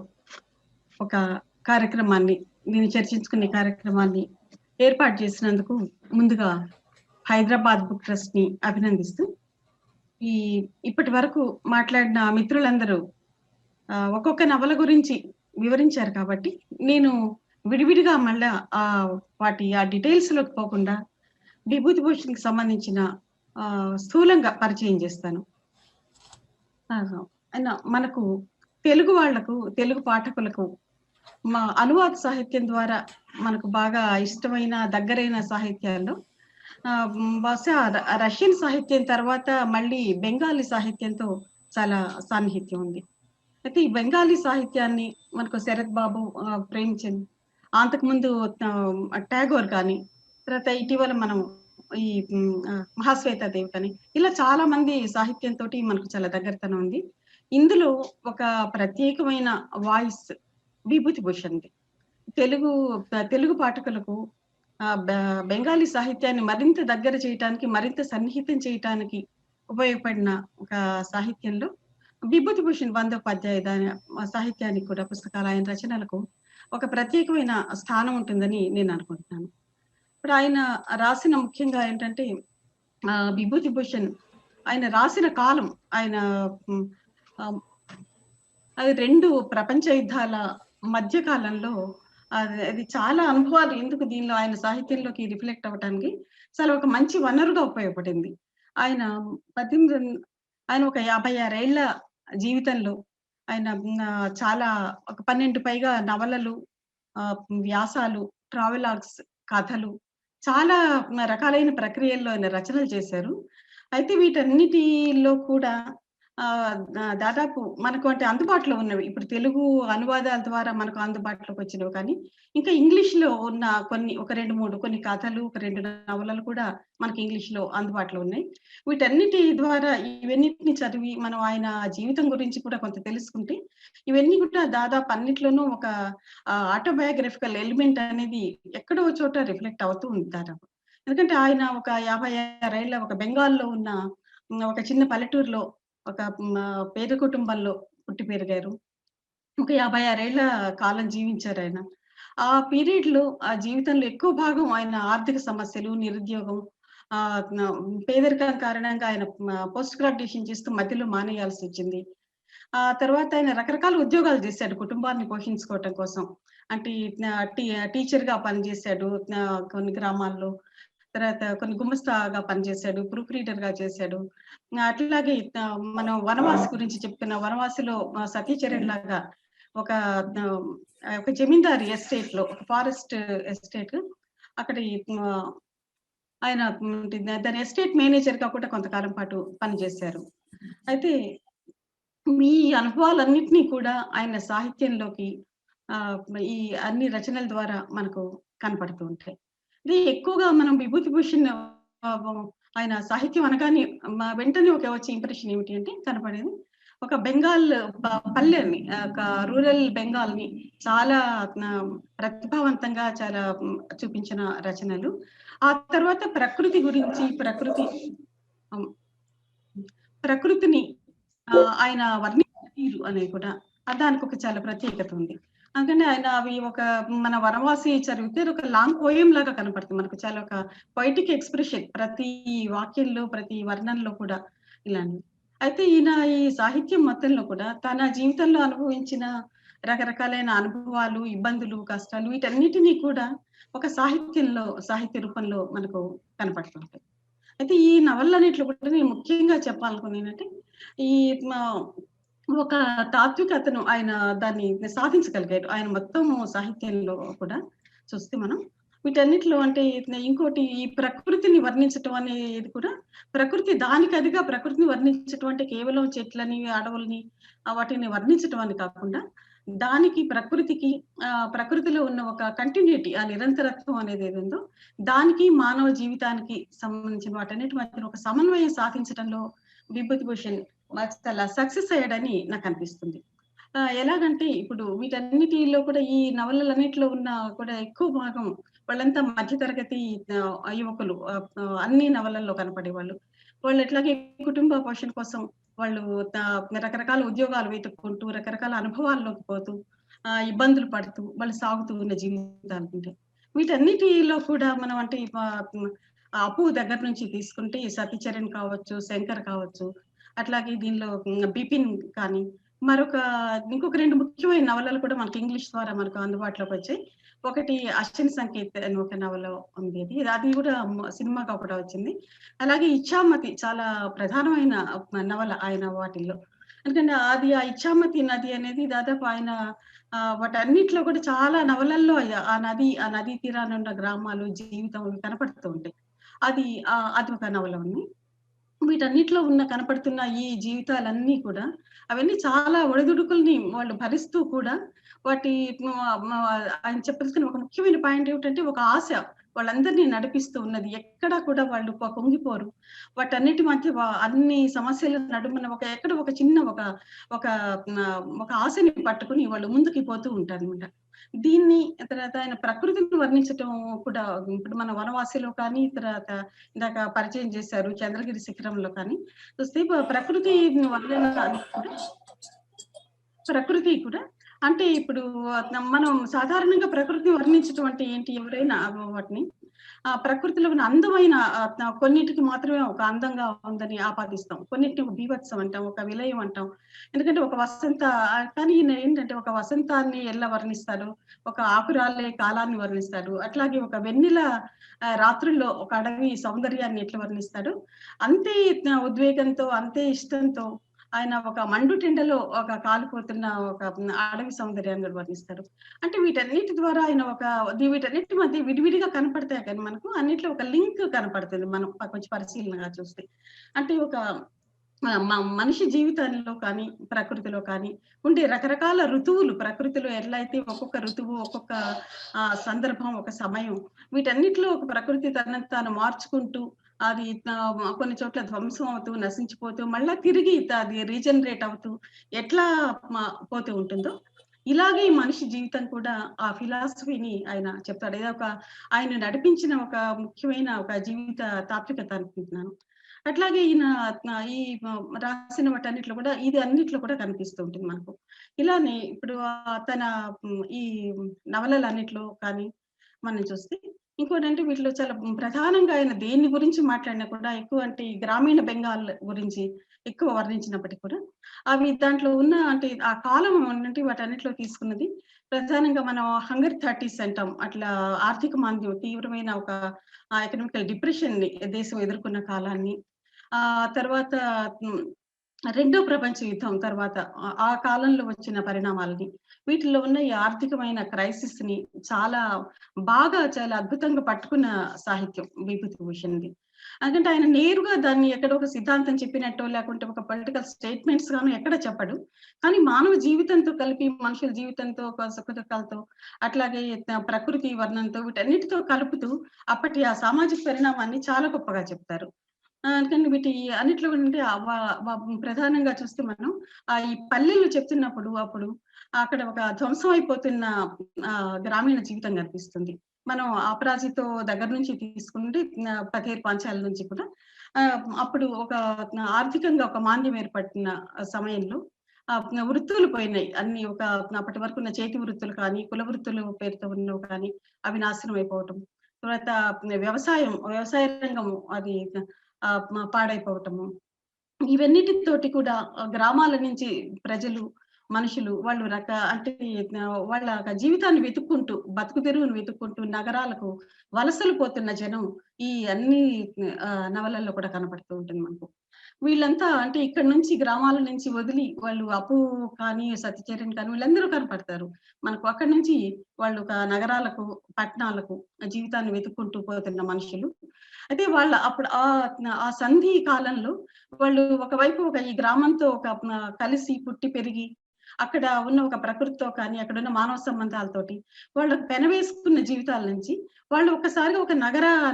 Speaker 7: ఒక కార్యక్రమాన్ని, నేను చర్చించుకునే కార్యక్రమాన్ని ఏర్పాటు చేసినందుకు ముందుగా హైదరాబాద్ బుక్ ట్రస్ట్ ని అభినందిస్తూ, ఇప్పటి వరకు మాట్లాడిన మిత్రులందరూ ఒక్కొక్క నవల గురించి వివరించారు కాబట్టి నేను విడివిడిగా మళ్ళా వాటి డీటెయిల్స్ లోకి పోకుండా విభూతిభూషణ్కి సంబంధించిన స్థూలంగా పరిచయం చేస్తాను. మనకు తెలుగు వాళ్లకు, తెలుగు పాఠకులకు మా అనువాద సాహిత్యం ద్వారా మనకు బాగా ఇష్టమైన దగ్గరైన సాహిత్యాల్లో బహుశా రష్యన్ సాహిత్యం తర్వాత మళ్ళీ బెంగాలీ సాహిత్యంతో చాలా సాన్నిహిత్యం ఉంది. అయితే ఈ బెంగాలీ సాహిత్యాన్ని మనకు శరత్ బాబు, ప్రేమ్చంద్, అంతకుముందు టాగోర్ కానీ, తర్వాత ఇటీవల మనం ఈ మహాశ్వేతాదేవి కానీ, ఇలా చాలా మంది సాహిత్యంతో మనకు చాలా దగ్గరతనం ఉంది. ఇందులో ఒక ప్రత్యేకమైన వాయిస్ విభూతిభూషణ్ది. తెలుగు పాఠకులకు బెంగాలీ సాహిత్యాన్ని మరింత దగ్గర చేయటానికి, మరింత సన్నిహితం చేయటానికి ఉపయోగపడిన ఒక సాహిత్యంలో విభూతిభూషణ్ బందోపాధ్యాయ సాహిత్యానికి కూడా, పుస్తకాలు, ఆయన రచనలకు ఒక ప్రత్యేకమైన స్థానం ఉంటుందని నేను అనుకుంటున్నాను. ఇప్పుడు ఆయన రాసిన ముఖ్యంగా ఏంటంటే, విభూతిభూషణ్ ఆయన రాసిన కాలం, ఆయన అది 2 ప్రపంచ యుద్ధాల మధ్య కాలంలో, అది చాలా అనుభవాలు ఎందుకు దీనిలో ఆయన సాహిత్యంలోకి రిఫ్లెక్ట్ అవ్వడానికి చాలా ఒక మంచి వనరుగా ఉపయోగపడింది. ఆయన ఒక 56 ఏళ్ల జీవితంలో ఆయన చాలా ఒక 12 పైగా నవలలు, వ్యాసాలు, ట్రావెలాగ్స్, కథలు, చాలా రకాలైన ప్రక్రియల్లో ఆయన రచనలు చేశారు. అయితే వీటన్నిటిలో కూడా దాదాపు మనకు అంటే అందుబాటులో ఉన్నవి, ఇప్పుడు తెలుగు అనువాదాల ద్వారా మనకు అందుబాటులోకి వచ్చినవి, కానీ ఇంకా ఇంగ్లీష్ లో ఉన్న ఒక 2-3 కొన్ని కథలు, ఒక 2 నవలలు కూడా మనకి ఇంగ్లీష్ లో అందుబాటులో ఉన్నాయి. వీటన్నిటి ద్వారా ఇవన్నిటిని చదివి మనం ఆయన జీవితం గురించి కూడా కొంత తెలుసుకుంటే, ఇవన్నీ కూడా దాదాపు అన్నిట్లోనూ ఒక ఆటోబయోగ్రఫికల్ ఎలిమెంట్ అనేది ఎక్కడో చోట రిఫ్లెక్ట్ అవుతూ ఉంది దాదాపు. ఎందుకంటే ఆయన ఒక 56 ఏళ్ల ఒక బెంగాల్లో ఉన్న ఒక చిన్న పల్లెటూరులో ఒక పేద కుటుంబంలో పుట్టి పెరిగారు. ఒక 56 ఏళ్ల కాలం జీవించారు ఆయన. ఆ పీరియడ్ లో, ఆ జీవితంలో ఎక్కువ భాగం ఆయన ఆర్థిక సమస్యలు, నిరుద్యోగం, పేదరికం కారణంగా ఆయన పోస్ట్ గ్రాడ్యుయేషన్ చేస్తూ మధ్యలో మానేయాల్సి వచ్చింది. ఆ తర్వాత ఆయన రకరకాల ఉద్యోగాలు చేశాడు కుటుంబాన్ని పోషించుకోవటం కోసం. అంటే టీచర్ గా పనిచేశాడు కొన్ని గ్రామాల్లో, తర్వాత కొన్ని గుమస్తాగా పనిచేశాడు, ప్రూఫ్ రీడర్ గా చేశాడు. అట్లాగే మనం వనవాసి గురించి చెప్తున్న వనవాసిలో సత్యచరణ్ లాగా ఒక జమీందారి ఎస్టేట్ లో, ఒక ఫారెస్ట్ ఎస్టేట్, అక్కడ ఆయన దాని ఎస్టేట్ మేనేజర్ గా కూడా కొంతకాలం పాటు పనిచేశారు. అయితే ఈ అనుభవాలన్నింటినీ కూడా ఆయన సాహిత్యంలోకి ఈ అన్ని రచనల ద్వారా మనకు కనపడుతూ ఉంటాయి. ఇది ఎక్కువగా మనం విభూతిభూషణ్ ఆయన సాహిత్యం అనగానే వెంటనే వచ్చే ఇంప్రెషన్ ఏమిటి అంటే, కనపడేది ఒక బెంగాల్ పల్లెని, ఒక రూరల్ బెంగాల్ ని చాలా ప్రతిభావంతంగా చాలా చూపించిన రచనలు. ఆ తర్వాత ప్రకృతి గురించి, ప్రకృతిని ఆయన వర్ణించిన తీరు అనేది కూడా దానికి ఒక చాలా ప్రత్యేకత ఉంది. అందుకని ఆయన అవి ఒక మన వనవాసి చదివితే ఒక లాంగ్ పోయం లాగా కనపడుతుంది మనకు. చాలా ఒక పొయిటిక్ ఎక్స్ప్రెషన్ ప్రతి వాక్యంలో, ప్రతి వర్ణంలో కూడా ఇలాంటి. అయితే ఈయన ఈ సాహిత్యం మొత్తంలో కూడా తన జీవితంలో అనుభవించిన రకరకాలైన అనుభవాలు, ఇబ్బందులు, కష్టాలు వీటన్నిటినీ కూడా ఒక సాహిత్య రూపంలో మనకు కనపడుతుంటాయి. అయితే ఈ నవలన్నిట్లో కూడా నేను ముఖ్యంగా చెప్పాలనుకుంది ఏంటంటే, ఈ ఒక తాత్వికతను ఆయన దాన్ని సాధించగలిగారు. ఆయన మొత్తం సాహిత్యంలో కూడా చూస్తే మనం వీటన్నిటిలో అంటే ఇంకోటి ఈ ప్రకృతిని వర్ణించటం అనేది కూడా ప్రకృతిని వర్ణించటం అంటే కేవలం చెట్లని, అడవుల్ని వాటిని వర్ణించటం అని కాకుండా దానికి ప్రకృతిలో ఉన్న ఒక కంటిన్యూటీ, ఆ నిరంతరత్వం అనేది ఏదో దానికి మానవ జీవితానికి సంబంధించిన వాటన్నిటి మధ్య ఒక సమన్వయం సాధించడంలో విభూతిభూషణ్ చాలా సక్సెస్ అయ్యాడని నాకు అనిపిస్తుంది. ఎలాగంటే ఇప్పుడు వీటన్నిటిలో కూడా ఈ నవలలన్నిటిలో ఉన్న కూడా ఎక్కువ భాగం వాళ్ళంతా మధ్యతరగతి యువకులు, అన్ని నవలల్లో కనపడేవాళ్ళు. వాళ్ళు ఎట్లాగే కుటుంబ పోషణ కోసం వాళ్ళు రకరకాల ఉద్యోగాలు వెతుక్కుంటూ, రకరకాల అనుభవాల్లోకి పోతూ, ఇబ్బందులు పడుతూ వాళ్ళు సాగుతూ ఉన్న జీవితాలు ఉంటాయి. వీటన్నిటిలో కూడా మనం అంటే అప్పు దగ్గర నుంచి తీసుకుంటే సతీచరణ్ కావచ్చు, శంకర్ కావచ్చు, అట్లాగే దీనిలో బిపిన్ కానీ ఇంకొక 2 ముఖ్యమైన నవలలు కూడా మనకి ఇంగ్లీష్ ద్వారా మనకు అందుబాటులోకి వచ్చాయి. ఒకటి అశ్విని సంకేత్ అని ఒక నవల ఉంది, అది కూడా సినిమాగా కూడా వచ్చింది. అలాగే ఇచ్ఛామతి చాలా ప్రధానమైన నవల ఆయన వాటిల్లో. ఎందుకంటే ఆ ఇచ్ఛామతి నది అనేది దాదాపు ఆయన వాటన్నిటిలో కూడా చాలా నవలల్లో ఆ నదీ తీరాన ఉన్న గ్రామాలు, జీవితం కనపడుతూ ఉంటాయి. అది ఒక నవల ఉంది. వీటన్నిటిలో కనపడుతున్న ఈ జీవితాలన్నీ కూడా అవన్నీ చాలా ఒడిదుడుకుల్ని వాళ్ళు భరిస్తూ కూడా ఆయన చెప్పాల్సిన ఒక ముఖ్యమైన పాయింట్ ఏమిటంటే, ఒక ఆశ వాళ్ళందరినీ నడిపిస్తూ ఉన్నది. ఎక్కడా కూడా వాళ్ళు పొంగిపోరు. వాటన్నిటి మధ్య అన్ని సమస్యల నడుమన ఒక చిన్న ఒక ఆశని పట్టుకుని వాళ్ళు ముందుకి పోతూ ఉంటారన్నమాట. దీన్ని తర్వాత ఆయన ప్రకృతిని వర్ణించటం కూడా ఇప్పుడు మన వనవాసిలో కానీ, తర్వాత ఇందాక పరిచయం చేశారు చంద్రగిరి శిఖరంలో కానీ చూస్తే ప్రకృతి కూడా అంటే ఇప్పుడు మనం సాధారణంగా ప్రకృతిని వర్ణించటం అంటే ఏంటి? ఎవరైనా వాటిని ప్రకృతిలో ఉన్న అందమైన కొన్నిటికి మాత్రమే ఒక అందంగా ఉందని ఆపాదిస్తాం, కొన్నిటిని ఒక బీభత్సం అంటాం, ఒక విలయం అంటాం. ఎందుకంటే కానీ ఏంటంటే ఒక వసంతాన్ని ఎలా వర్ణిస్తాడు, ఒక ఆకురాలే కాలాన్ని వర్ణిస్తాడు, అట్లాగే ఒక వెన్నెల రాత్రుల్లో ఒక అడవి సౌందర్యాన్ని ఎట్లా వర్ణిస్తాడు, అంతే ఉద్వేగంతో, అంతే ఇష్టంతో ఆయన ఒక మండుటెండలో ఒక కాలిపోతున్న ఒక అడవి సౌందర్యాన్ని వర్ణిస్తారు. అంటే వీటన్నిటి ద్వారా ఆయన వీటన్నిటి మధ్య విడివిడిగా కనపడతాయి కానీ మనకు అన్నిట్లో ఒక లింక్ కనపడుతుంది మనం కొంచెం పరిశీలనగా చూస్తే. అంటే ఒక మనిషి జీవితంలో కానీ, ప్రకృతిలో కానీ ఉండే రకరకాల ఋతువులు, ప్రకృతిలో ఎలా అయితే ఒక్కొక్క ఋతువు, ఒక్కొక్క సందర్భం, ఒక సమయం, వీటన్నిటిలో ఒక ప్రకృతి తనను తాను మార్చుకుంటూ అది కొన్ని చోట్ల ధ్వంసం అవుతూ, నశించిపోతూ, మళ్ళా తిరిగి అది రీజనరేట్ అవుతూ ఎట్లా పోతూ ఉంటుందో, ఇలాగే మనిషి జీవితం కూడా ఆ ఫిలాసఫీని ఆయన చెప్తాడు. ఏదో ఆయన నడిపించిన ఒక ముఖ్యమైన ఒక జీవిత తాత్వికత అనుకుంటున్నాను. అట్లాగే ఈయన ఈ రాసిన వాటన్నిటిలో కూడా ఇది అన్నిట్లో కూడా కనిపిస్తూ ఉంటుంది మనకు. ఇలానే ఇప్పుడు తన ఈ నవలలన్నిట్లో కానీ మనం చూస్తే ఇంకోటి అంటే వీటిలో చాలా ప్రధానంగా ఆయన దేని గురించి మాట్లాడినా కూడా ఎక్కువ అంటే గ్రామీణ బెంగాల్ గురించి ఎక్కువ వర్ణించినప్పటికీ కూడా అవి దాంట్లో ఉన్న అంటే ఆ కాలం అంటే వాటన్నిటిలో తీసుకున్నది ప్రధానంగా మనం హంగర్ 30s అంటాం. అట్లా ఆర్థిక మాంద్యం, తీవ్రమైన ఒక ఎకనామికల్ డిప్రెషన్ ని దేశం ఎదుర్కొన్న కాలాన్ని, తర్వాత రెండో ప్రపంచ యుద్ధం తర్వాత ఆ కాలంలో వచ్చిన పరిణామాలని, వీటిలో ఉన్న ఈ ఆర్థికమైన క్రైసిస్ ని చాలా అద్భుతంగా పట్టుకున్న సాహిత్యం విభూతిభూషణ్ది. ఎందుకంటే ఆయన నేరుగా దాన్ని ఎక్కడో ఒక సిద్ధాంతం చెప్పినట్టో లేకుంటే ఒక పొలిటికల్ స్టేట్మెంట్స్ గాను ఎక్కడ చెప్పడు. కానీ మానవ జీవితంతో కలిపి, మనుషుల జీవితంతో, ఒక సుఖదుఖాలతో, అట్లాగే ప్రకృతి వర్ణంతో వీటన్నిటితో కలుపుతూ అప్పటి ఆ సామాజిక పరిణామాన్ని చాలా గొప్పగా చెప్తారు. అందుకని వీటి అన్నిట్లో అంటే ప్రధానంగా చూస్తే మనం ఈ పల్లెలు చెప్తున్నప్పుడు అప్పుడు అక్కడ ఒక ధ్వంసం అయిపోతున్న గ్రామీణ జీవితం కనిపిస్తుంది. మనం అపరాజితో దగ్గర నుంచి తీసుకుంటే పథేర్ పాంచాల నుంచి కూడా అప్పుడు ఒక ఆర్థికంగా ఒక మాంద్యం ఏర్పడిన సమయంలో వృత్తులు పోయినాయి అన్ని. అప్పటి వరకు ఉన్న చేతి వృత్తులు కానీ, కుల వృత్తులు పేరుతో ఉన్నవి కానీ అవి నాశనం అయిపోవటం. తర్వాత వ్యవసాయ రంగం అది పాడైపోవటము. ఇవన్నిటితోటి కూడా గ్రామాల నుంచి ప్రజలు, మనుషులు వాళ్ళు అంటే వాళ్ళ జీవితాన్ని వెతుక్కుంటూ, బతుకు తెరువును వెతుక్కుంటూ నగరాలకు వలసలు పోతున్న జనం ఈ అన్ని నవలల్లో కూడా కనపడుతూ ఉంటుంది మనకు. వీళ్ళంతా అంటే ఇక్కడ నుంచి గ్రామాల నుంచి వదిలి వాళ్ళు అప్పు కానీ, సత్యచరణ్ కానీ వీళ్ళందరూ కనపడతారు మనకు. అక్కడి నుంచి వాళ్ళు నగరాలకు, పట్టణాలకు జీవితాన్ని వెతుక్కుంటూ పోతున్న మనుషులు. అయితే వాళ్ళ అప్పుడు ఆ సంధి కాలంలో వాళ్ళు ఒకవైపు ఈ గ్రామంతో కలిసి పుట్టి పెరిగి అక్కడ ఉన్న ఒక ప్రకృతితో కానీ, అక్కడ ఉన్న మానవ సంబంధాలతోటి వాళ్ళు పెనవేసుకున్న జీవితాల నుంచి వాళ్ళు ఒక్కసారిగా ఒక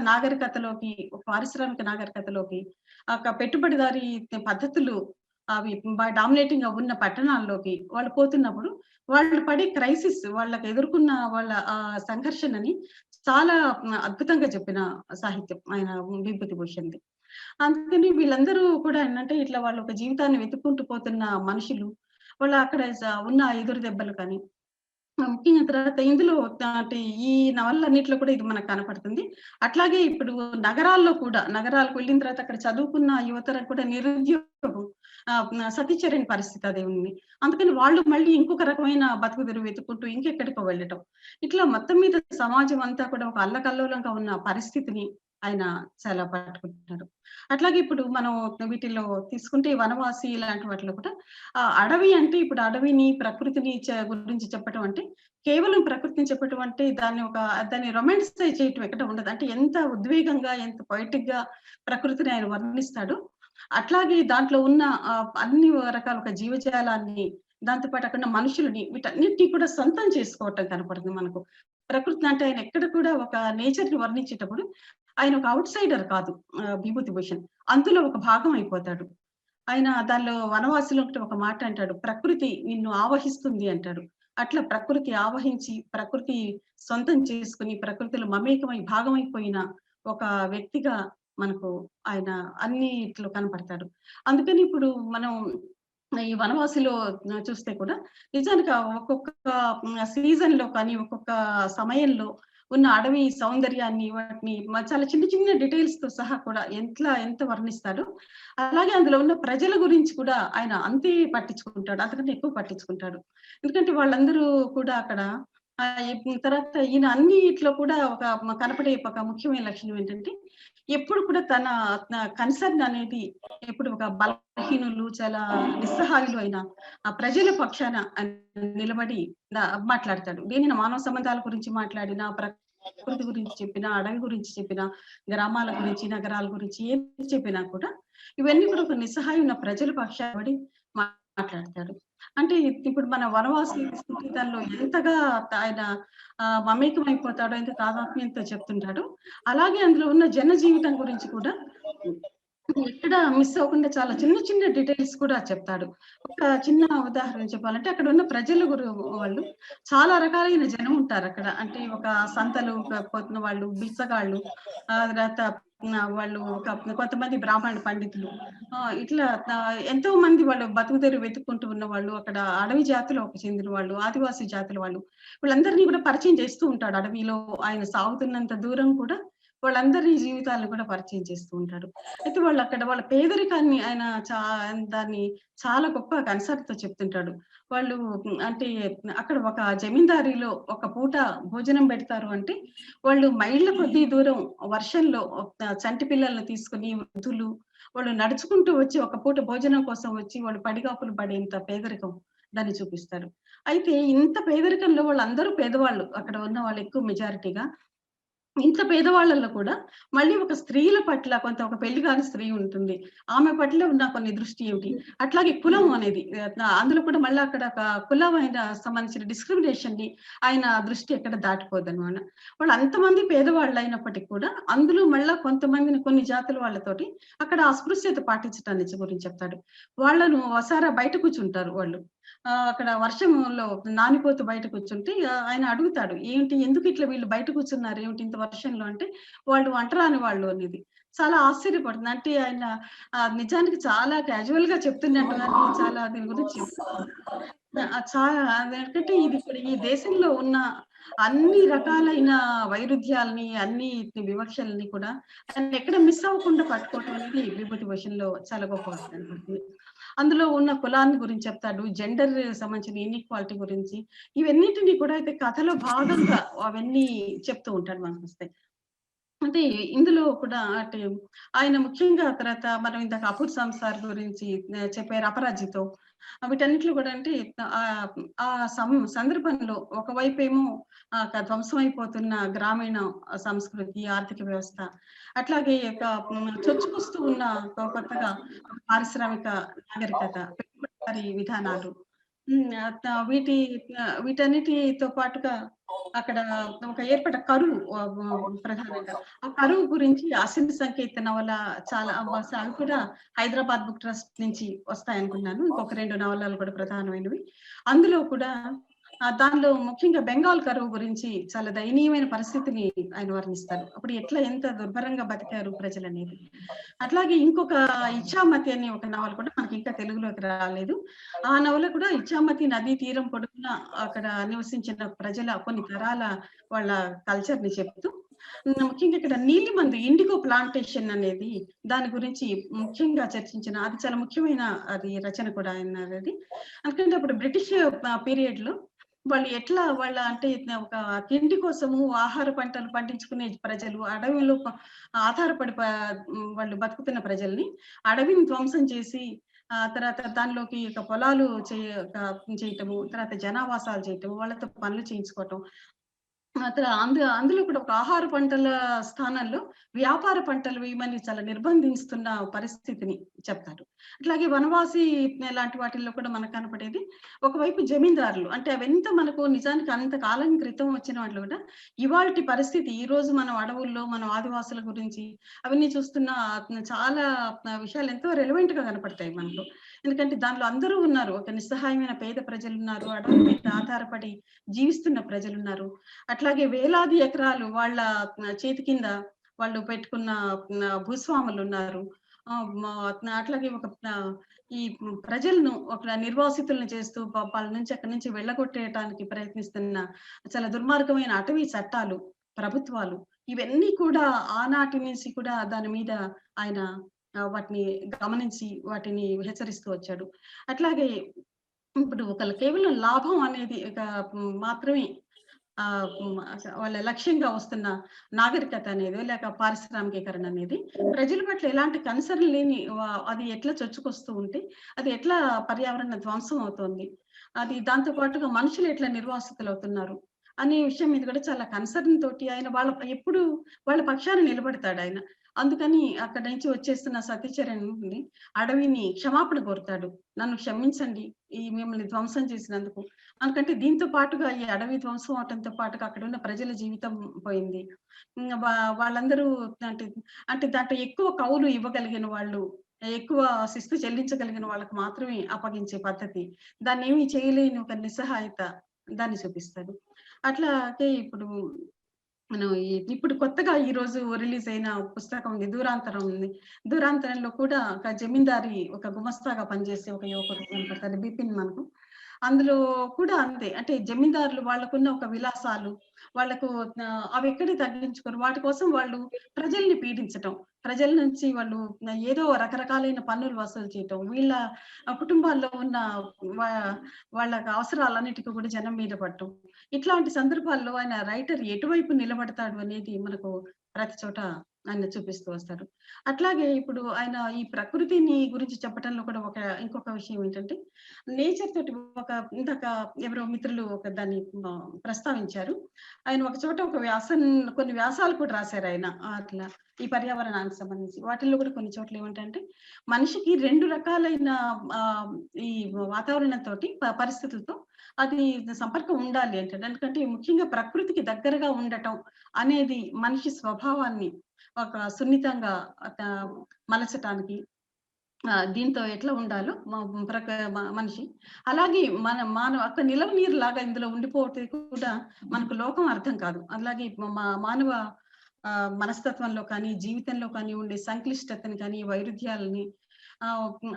Speaker 7: నాగరికతలోకి, ఒక పారిశ్రామిక నాగరికతలోకి, పెట్టుబడిదారీ పద్ధతులు అవి డామినేటింగ్ గా ఉన్న పట్టణాల్లోకి వాళ్ళు పోతున్నప్పుడు వాళ్ళు పడే క్రైసిస్, వాళ్ళకి ఎదుర్కొన్న వాళ్ళ సంఘర్షణని చాలా అద్భుతంగా చెప్పిన సాహిత్యం ఆయన విభూతిభూషణ్ది. అందుకని వీళ్ళందరూ కూడా ఏంటంటే ఇట్లా వాళ్ళు ఒక జీవితాన్ని వెతుక్కుంటూ పోతున్న మనుషులు, వాళ్ళు అక్కడ ఉన్న ఎదురు దెబ్బలు కానీ, ముఖ్యంగా తర్వాత ఇందులో అంటే ఈ నవలన్నిట్లో కూడా ఇది మనకు కనపడుతుంది. అట్లాగే ఇప్పుడు నగరాలకు వెళ్ళిన తర్వాత అక్కడ చదువుకున్న యువతరం కూడా నిరుద్యోగం, సతీచరణ్ పరిస్థితి అదే ఉంది. అందుకని వాళ్ళు మళ్ళీ ఇంకొక రకమైన బతుకు తెరువు వెతుక్కుంటూ ఇంకెక్కడికో వెళ్ళటం. ఇట్లా మొత్తం మీద సమాజం అంతా కూడా ఒక అల్లకల్లోలంగా ఉన్న పరిస్థితిని ఆయన చాలా పట్టుకుంటున్నారు. అట్లాగే ఇప్పుడు మనం వీటిలో తీసుకుంటే వనవాసి ఇలాంటి వాటిలో కూడా అడవి అంటే ఇప్పుడు అడవిని, ప్రకృతిని గురించి చెప్పటం అంటే కేవలం ప్రకృతిని చెప్పటం అంటే దాన్ని రొమాంటిసైజ్ చేయటం ఎక్కడ ఉండదు. అంటే ఎంత ఉద్వేగంగా, ఎంత పొయిటిక్ గా ప్రకృతిని ఆయన వర్ణిస్తాడు. అట్లాగే దాంట్లో ఉన్న అన్ని రకాల ఒక జీవజాలాన్ని, దాంతో పాటు అక్కడ మనుషులని, వీటన్నిటిని కూడా సొంతం చేసుకోవటం కనపడుతుంది మనకు. ప్రకృతిని అంటే ఆయన ఎక్కడ కూడా ఒక నేచర్ ని వర్ణించేటప్పుడు ఆయన ఒక అవుట్ సైడర్ కాదు విభూతిభూషణ్, అందులో ఒక భాగం అయిపోతాడు. ఆయన దానిలో వనవాసిలో ఒక మాట అంటాడు, ప్రకృతి నిన్ను ఆవహిస్తుంది అంటాడు. అట్లా ప్రకృతి ఆవహించి, ప్రకృతి సొంతం చేసుకుని, ప్రకృతిలో మమేకమై భాగమైపోయిన ఒక వ్యక్తిగా మనకు ఆయన అన్నిట్లో కనపడతాడు. అందుకని ఇప్పుడు మనం ఈ వనవాసిలో చూస్తే కూడా నిజానికి ఒక్కొక్క సీజన్ లో కానీ, ఒక్కొక్క సమయంలో ఉన్న అడవి సౌందర్యాన్ని, వాటిని చాలా చిన్న చిన్న డీటెయిల్స్ తో సహా కూడా ఎంత వర్ణిస్తాడో, అలాగే అందులో ఉన్న ప్రజల గురించి కూడా ఆయన అంతే పట్టించుకుంటాడు, అంతకంటే ఎక్కువ పట్టించుకుంటాడు. ఎందుకంటే వాళ్ళందరూ కూడా అక్కడ తర్వాత ఈయన అన్నిట్లో కూడా కనపడే ఒక ముఖ్యమైన లక్షణం ఏంటంటే ఎప్పుడు కూడా తన కన్సర్న్ అనేది ఎప్పుడు ఒక బలహీనులు, చాలా నిస్సహాయులు అయిన ఆ ప్రజల పక్షాన నిలబడి మాట్లాడతాడు. దేనిని మానవ సంబంధాల గురించి మాట్లాడినా, ప్రకృతి గురించి చెప్పినా, అడవి గురించి చెప్పినా, గ్రామాల గురించి, నగరాల గురించి ఏం చెప్పినా కూడా ఇవన్నీ కూడా ఒక నిస్సహాయం ఉన్న ప్రజల పక్షాన మాట్లాడతాడు. అంటే ఇప్పుడు మన వనవాసి తీసుకుంటే దానిలో ఎంతగా ఆయన మమేకం అయిపోతాడో, ఎంత తాదాత్మ్యంతో చెప్తుంటాడు. అలాగే అందులో ఉన్న జన జీవితం గురించి కూడా ఎక్కడ మిస్ అవ్వకుండా చాలా చిన్న చిన్న డీటెయిల్స్ కూడా చెప్తాడు. ఒక చిన్న ఉదాహరణ చెప్పాలంటే అక్కడ ఉన్న ప్రజలు వాళ్ళు చాలా రకాలైన జనం ఉంటారు అక్కడ. అంటే ఒక సంతలు పోతున్న వాళ్ళు, బిచ్చగాళ్ళు, తర్వాత వాళ్ళు కొంతమంది బ్రాహ్మణ పండితులు, ఇట్లా ఎంతో మంది వాళ్ళు బతుకుదెరువు వెతుక్కుంటూ ఉన్న వాళ్ళు, అక్కడ అడవి జాతిలో చెందిన వాళ్ళు, ఆదివాసీ జాతుల వాళ్ళు, వీళ్ళందరినీ కూడా పరిచయం చేస్తూ ఉంటాడు. అడవిలో ఆయన సాగుతున్నంత దూరం కూడా వాళ్ళందరి జీవితాలను కూడా పరిచయం చేస్తూ ఉంటాడు. అయితే వాళ్ళు అక్కడ వాళ్ళ పేదరికాన్ని ఆయన దాన్ని చాలా గొప్ప కన్సర్ట్ తో చెప్తుంటాడు. వాళ్ళు అంటే అక్కడ ఒక జమీందారీలో ఒక పూట భోజనం పెడతారు అంటే వాళ్ళు మైళ్ళ కొద్ది దూరం వర్షంలో చంటి పిల్లల్ని తీసుకుని, వృద్ధులు వాళ్ళు నడుచుకుంటూ వచ్చి ఒక పూట భోజనం కోసం వచ్చి వాళ్ళు పడిగాపులు పడేంత పేదరికం దాన్ని చూపిస్తారు. అయితే ఇంత పేదరికంలో వాళ్ళందరూ పేదవాళ్ళు, అక్కడ ఉన్న వాళ్ళు ఎక్కువ మెజారిటీగా. ఇంత పేదవాళ్ళలో కూడా మళ్ళీ ఒక స్త్రీల పట్ల ఒక పెళ్లి కాని స్త్రీ ఉంటుంది, ఆమె పట్ల ఉన్న కొన్ని దృష్టి ఏమిటి, అట్లాగే కులం అనేది అందులో కూడా మళ్ళీ అక్కడ ఒక కులమైన సంబంధించిన డిస్క్రిమినేషన్ ని ఆయన దృష్టి ఎక్కడ దాటిపోదన్నమాట. వాళ్ళు అంతమంది పేదవాళ్ళు అయినప్పటికీ కూడా అందులో మళ్ళా కొంతమందిని కొన్ని జాతుల వాళ్ళతోటి అక్కడ అస్పృశ్యత పాటించటాన్ని గురించి చెప్తాడు. వాళ్ళను వసారా బయట కూర్చుంటారు వాళ్ళు, అక్కడ వర్షంలో నానిపోతూ బయట కూర్చుంటే ఆయన అడుగుతాడు, ఏంటి ఎందుకు ఇట్లా వీళ్ళు బయట కూర్చున్నారు ఏమిటి ఇంత వర్షంలో అంటే, వాళ్ళు వంటరాని వాళ్ళు అనేది. చాలా ఆశ్చర్యపడుతుంది. అంటే ఆయన నిజానికి చాలా క్యాజువల్ గా చెప్తున్నట్టు కానీ చాలా దీని గురించి చాలా ఎందుకంటే ఇది ఇప్పుడు ఈ దేశంలో ఉన్న అన్ని రకాలైన వైరుధ్యాలని అన్ని వివక్షల్ని కూడా ఆయన ఎక్కడ మిస్ అవ్వకుండా పట్టుకోవటం అనేది విభూతి భూషణ్లో చాలా గొప్ప కనపడుతుంది. అందులో ఉన్న కులాన్ని గురించి చెప్తాడు, జెండర్ సంబంధించిన ఇన్ఈక్వాలిటీ గురించి, ఇవన్నిటిని కూడా అయితే కథలో భాగంగా అవన్నీ చెప్తూ ఉంటాడు మనకు వస్తే. అంటే ఇందులో కూడా అంటే ఆయన ముఖ్యంగా తర్వాత మనం ఇందాక అపూర్ సంసార్ గురించి చెప్పారు, అపరాజితో, వీటన్నిటిలో కూడా అంటే ఆ సందర్భంలో ఒకవైపు ఏమో ధ్వంసం అయిపోతున్న గ్రామీణ సంస్కృతి, ఆర్థిక వ్యవస్థ, అట్లాగే చొచ్చుకొస్తూ ఉన్న కొత్తగా పారిశ్రామిక నాగరికత, పెట్టుబడిదారీ విధానాలు, వీటన్నిటితో పాటుగా అక్కడ ఒక ఏర్పడ్డ కరువు ప్రధానంగా, ఆ కరువు గురించి అసింధు సంకేత నవల చాలా అవి కూడా హైదరాబాద్ బుక్ ట్రస్ట్ నుంచి వస్తాయనుకున్నాను. ఇంకొక 2 నవలలు కూడా ప్రధానమైనవి. అందులో కూడా దానిలో ముఖ్యంగా బెంగాల్ కరువు గురించి చాలా దయనీయమైన పరిస్థితిని ఆయన వర్ణిస్తారు. అప్పుడు ఎంత దుర్భరంగా బతికారు ప్రజలు అనేది. అట్లాగే ఇంకొక ఇచ్ఛామతి అనే ఒక నవల కూడా మనకి ఇంకా తెలుగులోకి రాలేదు. ఆ నవల కూడా ఇచ్ఛామతి నదీ తీరం పొడుగున అక్కడ నివసించిన ప్రజల కొన్ని తరాల వాళ్ళ కల్చర్ ని చెప్తూ, ముఖ్యంగా ఇక్కడ నీలిమందు ఇండిగో ప్లాంటేషన్ అనేది దాని గురించి ముఖ్యంగా చర్చించిన, అది చాలా ముఖ్యమైన అది రచన కూడా అయినది. అందుకంటే అప్పుడు బ్రిటిష్ పీరియడ్ లో వాళ్ళు ఎట్లా అంటే ఒక తిండి కోసము ఆహార పంటలు పండించుకునే ప్రజలు, అడవిలో ఆధారపడి వాళ్ళు బతుకుతున్న ప్రజల్ని అడవిని ధ్వంసం చేసి తర్వాత దానిలోకి పొలాలు చేయటము, తర్వాత జనావాసాలు చేయటము, వాళ్ళతో పనులు చేయించుకోవటం, అందులో కూడా ఒక ఆహార పంటల స్థానంలో వ్యాపార పంటలు వేయమని చాలా నిర్బంధిస్తున్న పరిస్థితిని చెప్తారు. అట్లాగే వనవాసి లాంటి వాటిల్లో కూడా మనకు కనపడేది ఒకవైపు జమీందారులు, అంటే అవెంత మనకు నిజానికి అంత కాలం క్రితం వచ్చిన వాటిలో కూడా ఇవాల్టి పరిస్థితి, ఈ రోజు మనం అడవుల్లో మనం ఆదివాసుల గురించి అవన్నీ చూస్తున్న చాలా విషయాలు ఎంతో రెలవెంట్ గా కనపడతాయి మనకు. ఎందుకంటే దానిలో అందరూ ఉన్నారు, ఒక నిస్సహాయమైన పేద ప్రజలు ఉన్నారు, అడవుల మీద ఆధారపడి జీవిస్తున్న ప్రజలు ఉన్నారు, అట్లాగే వేలాది ఎకరాలు వాళ్ళ చేతి కింద వాళ్ళు పెట్టుకున్న భూస్వాములు ఉన్నారు, అట్లాగే ఈ ప్రజలను ఒక నిర్వాసితులను చేస్తూ వాళ్ళ నుంచి అక్కడి నుంచి వెళ్ళగొట్టేయడానికి ప్రయత్నిస్తున్న చాలా దుర్మార్గమైన అటవీ చట్టాలు, ప్రభుత్వాలు, ఇవన్నీ కూడా ఆనాటి నుంచి కూడా దాని మీద ఆయన వాటిని గమనించి వాటిని హెచ్చరిస్తూ వచ్చాడు. అట్లాగే ఇప్పుడు కేవలం లాభం అనేది మాత్రమే వాళ్ళ లక్ష్యంగా వస్తున్న నాగరికత అనేది లేక పారిశ్రామికీకరణ అనేది ప్రజల పట్ల ఎలాంటి కన్సర్న్ లేని అది ఎట్లా చొచ్చుకొస్తూ ఉంటే అది ఎట్లా పర్యావరణ ధ్వంసం అవుతోంది, అది దాంతో పాటుగా మనుషులు ఎట్లా నిర్వాసితులు అవుతున్నారు అనే విషయం మీద కూడా చాలా కన్సర్న్ తోటి ఆయన ఎప్పుడు వాళ్ళ పక్షాన నిలబడతాడు ఆయన. అందుకని అక్కడి నుంచి వచ్చేస్తున్న సత్యచరణ్ అడవిని క్షమాపణ కోరుతాడు, నన్ను క్షమించండి ఈ మిమ్మల్ని ధ్వంసం చేసినందుకు. అందుకంటే దీంతో పాటుగా ఈ అడవి ధ్వంసం అవటంతో పాటుగా అక్కడ ఉన్న ప్రజల జీవితం పోయింది. వాళ్ళందరూ అంటే దాంట్లో ఎక్కువ కౌలు ఇవ్వగలిగిన వాళ్ళు, ఎక్కువ శిస్తు చెల్లించగలిగిన వాళ్ళకు మాత్రమే అప్పగించే పద్ధతి, దాన్ని ఏమీ చేయలేని ఒక నిస్సహాయత దాన్ని చూపిస్తాడు. అట్లాగే ఇప్పుడు మనం ఇప్పుడు కొత్తగా ఈ రోజు రిలీజ్ అయిన పుస్తకం ఉంది, దూరాంతరం ఉంది. దూరాంతరంలో కూడా ఒక జమీందారి ఒక గుమస్తాగా పనిచేసే ఒక యువకుడు కనపడతాడు, బిపిన్ మనకు. అందులో కూడా అంతే, అంటే జమీందారులు వాళ్ళకున్న ఒక విలాసాలు, వాళ్ళకు అవి ఎక్కడే తగ్గించుకోరు, వాటి కోసం వాళ్ళు ప్రజల్ని పీడించటం, ప్రజల నుంచి వాళ్ళు ఏదో రకరకాలైన పన్నులు వసూలు చేయటం, వీళ్ళ కుటుంబాల్లో ఉన్న వాళ్ళ అవసరాలన్నిటికీ కూడా జనం మీద పడటం, ఇట్లాంటి సందర్భాల్లో ఆయన రైటర్ ఎటువైపు నిలబడతాడు అనేది మనకు ప్రతి చోట ఆయన చూపిస్తూ వస్తాడు. అట్లాగే ఇప్పుడు ఆయన ఈ ప్రకృతిని గురించి చెప్పడంలో కూడా ఇంకొక విషయం ఏంటంటే, నేచర్ తోటి ఇందాక ఎవరో మిత్రులు దాన్ని ప్రస్తావించారు, ఆయన ఒక చోట కొన్ని వ్యాసాలు కూడా రాశారు ఆయన. అట్లా ఈ పర్యావరణానికి సంబంధించి. వాటిల్లో కూడా కొన్ని చోట్ల ఏమంటంటే మనిషికి 2 రకాలైన ఈ వాతావరణంతోటి పరిస్థితులతో అది సంపర్కం ఉండాలి అంటాడు. ఎందుకంటే ముఖ్యంగా ప్రకృతికి దగ్గరగా ఉండటం అనేది మనిషి స్వభావాన్ని ఒక సున్నితంగా మలచటానికి దీంతో ఎట్లా ఉండాలో మనిషి అలాగే అక్కడ నిలవ నీరు లాగా ఇందులో ఉండిపోతే కూడా మనకు లోకం అర్థం కాదు. అలాగే మానవ మనస్తత్వంలో కానీ జీవితంలో కానీ ఉండే సంక్లిష్టతని కానీ వైరుధ్యాలని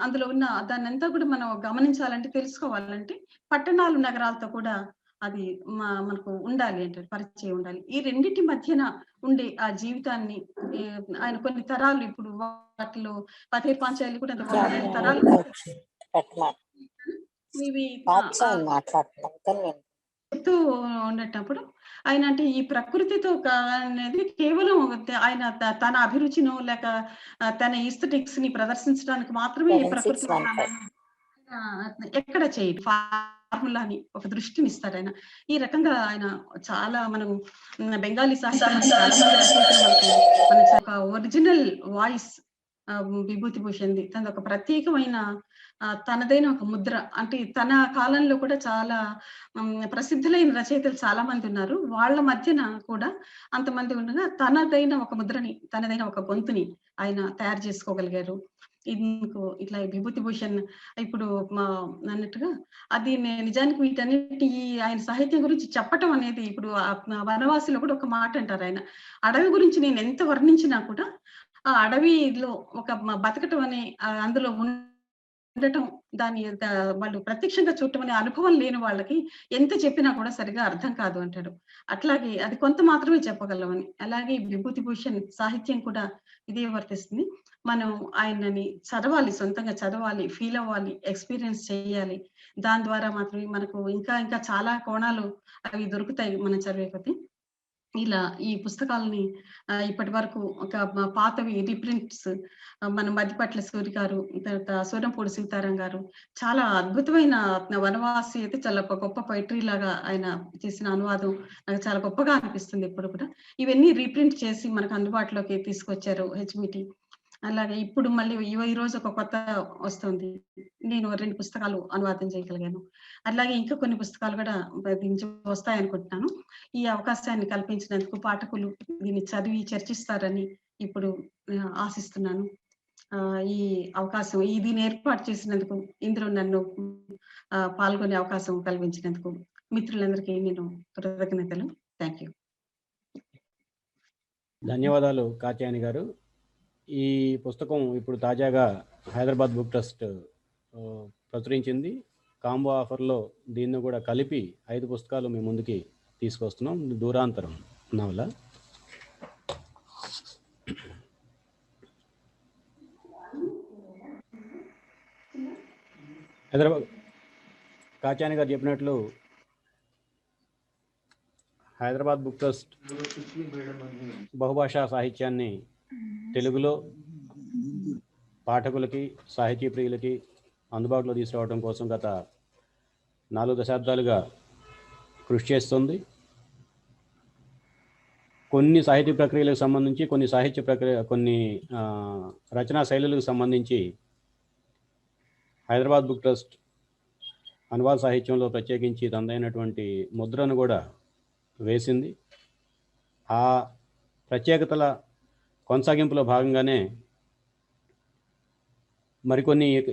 Speaker 7: అందులో ఉన్న దాన్నంతా కూడా మనం గమనించాలంటే తెలుసుకోవాలంటే పట్టణాలు నగరాలతో కూడా అది మనకు ఉండాలి అంటారు, పరిచయం ఉండాలి. ఈ రెండింటి మధ్యన ఉండే ఆ జీవితాన్ని ఆయన కొన్ని తరాలు ఇప్పుడు వాటిలో పతేర్ పాంచాలి కూడా తరాలు ఇవి చెప్తూ ఉండేటప్పుడు ఆయన అంటే ఈ ప్రకృతితో అనేది కేవలం ఆయన తన అభిరుచినో లేక తన ఈస్థెటిక్స్ ని ప్రదర్శించడానికి మాత్రమే ఈ ప్రకృతి ఎక్కడ చేయడు. ఫార్ములాని ఒక దృష్టిని ఇస్తాడు ఆయన. ఈ రకంగా ఆయన చాలా మనం బెంగాలీ సాహిత్యం ఒక ఒరిజినల్ వాయిస్ విభూతి భూషణ్ది. తన ఒక ప్రత్యేకమైన తనదైన ఒక ముద్ర. అంటే తన కాలంలో కూడా చాలా ప్రసిద్ధులైన రచయితలు చాలా మంది ఉన్నారు. వాళ్ళ మధ్యన కూడా అంతమంది ఉండగా తనదైన ఒక ముద్రని, తనదైన ఒక గొంతుని ఆయన తయారు చేసుకోగలిగారు. ఇందుకు ఇట్లా విభూతి భూషణ్ ఇప్పుడు అన్నట్టుగా అది నిజానికి వీటన్నిటి ఆయన సాహిత్యం గురించి చెప్పటం అనేది ఇప్పుడు వనవాసిలో కూడా ఒక మాట అంటారు ఆయన. అడవి గురించి నేను ఎంత వర్ణించినా కూడా ఆ అడవిలో ఒక బతకటం అనే అందులో ఉండటం దాని వాళ్ళు ప్రత్యక్షంగా చూడటం అనే అనుభవం లేని వాళ్ళకి ఎంత చెప్పినా కూడా సరిగా అర్థం కాదు అంటాడు. అట్లాగే అది కొంత మాత్రమే చెప్పగలమని. అలాగే విభూతి భూషణ్ సాహిత్యం కూడా ఇదే వర్తిస్తుంది. మనం ఆయనని చదవాలి, సొంతంగా చదవాలి, ఫీల్ అవ్వాలి, ఎక్స్పీరియన్స్ చేయాలి. దాని ద్వారా మాత్రమే మనకు ఇంకా ఇంకా చాలా కోణాలు అవి దొరుకుతాయి మనం చదివే కొద్దీ. ఇలా ఈ పుస్తకాలని ఇప్పటి వరకు ఒక పాతవి రీప్రింట్స్ మన మధ్యపట్ల సూరి గారు, తర్వాత సూరంపూడి సీతారాం గారు చాలా అద్భుతమైన వనవాసి అయితే చాలా గొప్ప పోయిటరీ లాగా ఆయన చేసిన అనువాదం నాకు చాలా గొప్పగా అనిపిస్తుంది ఇప్పుడు కూడా. ఇవన్నీ రీప్రింట్ చేసి మనకు అందుబాటులోకి తీసుకొచ్చారు హెచ్బిటి. అలాగే ఇప్పుడు మళ్ళీ ఈ రోజు ఒక కొత్త వస్తుంది. నేను 2 పుస్తకాలు అనువాదం చేయగలిగాను. అలాగే ఇంకా కొన్ని పుస్తకాలు కూడా వస్తాయనుకుంటున్నాను. ఈ అవకాశాన్ని కల్పించినందుకు పాఠకులు దీన్ని చదివి చర్చిస్తారని ఇప్పుడు ఆశిస్తున్నాను. ఈ అవకాశం దీన్ని ఏర్పాటు చేసినందుకు, ఇందులో నన్ను పాల్గొనే అవకాశం కల్పించినందుకు మిత్రులందరికీ నేను కృతజ్ఞతలు. Thank you.
Speaker 2: ధన్యవాదాలు కాత్యాయని గారు. ఈ పుస్తకం ఇప్పుడు తాజాగా హైదరాబాద్ బుక్ ట్రస్ట్ ప్రచురించింది. కాంబో ఆఫర్లో దీన్ని కూడా కలిపి 5 పుస్తకాలు మీ ముందుకి తీసుకొస్తున్నాం. దూరాంతరం నవల. హైదరాబాద్ కాత్యాయని గారు చెప్పినట్లు హైదరాబాద్ బుక్ ట్రస్ట్ బహుభాషా సాహిత్యాన్ని తెలుగులో పాఠకులకి, సాహితీ ప్రియులకి అందుబాటులో తీసుకురావడం కోసం గత 4 దశాబ్దాలుగా కృషి చేస్తుంది. కొన్ని సాహిత్య ప్రక్రియలకు సంబంధించి, కొన్ని రచనా శైలులకు సంబంధించి హైదరాబాద్ బుక్ ట్రస్ట్ అనువాద సాహిత్యంలో ప్రత్యేకించి తనదైనటువంటి ముద్రను కూడా వేసింది. ఆ ప్రత్యేకతల కొనసాగింపులో భాగంగానే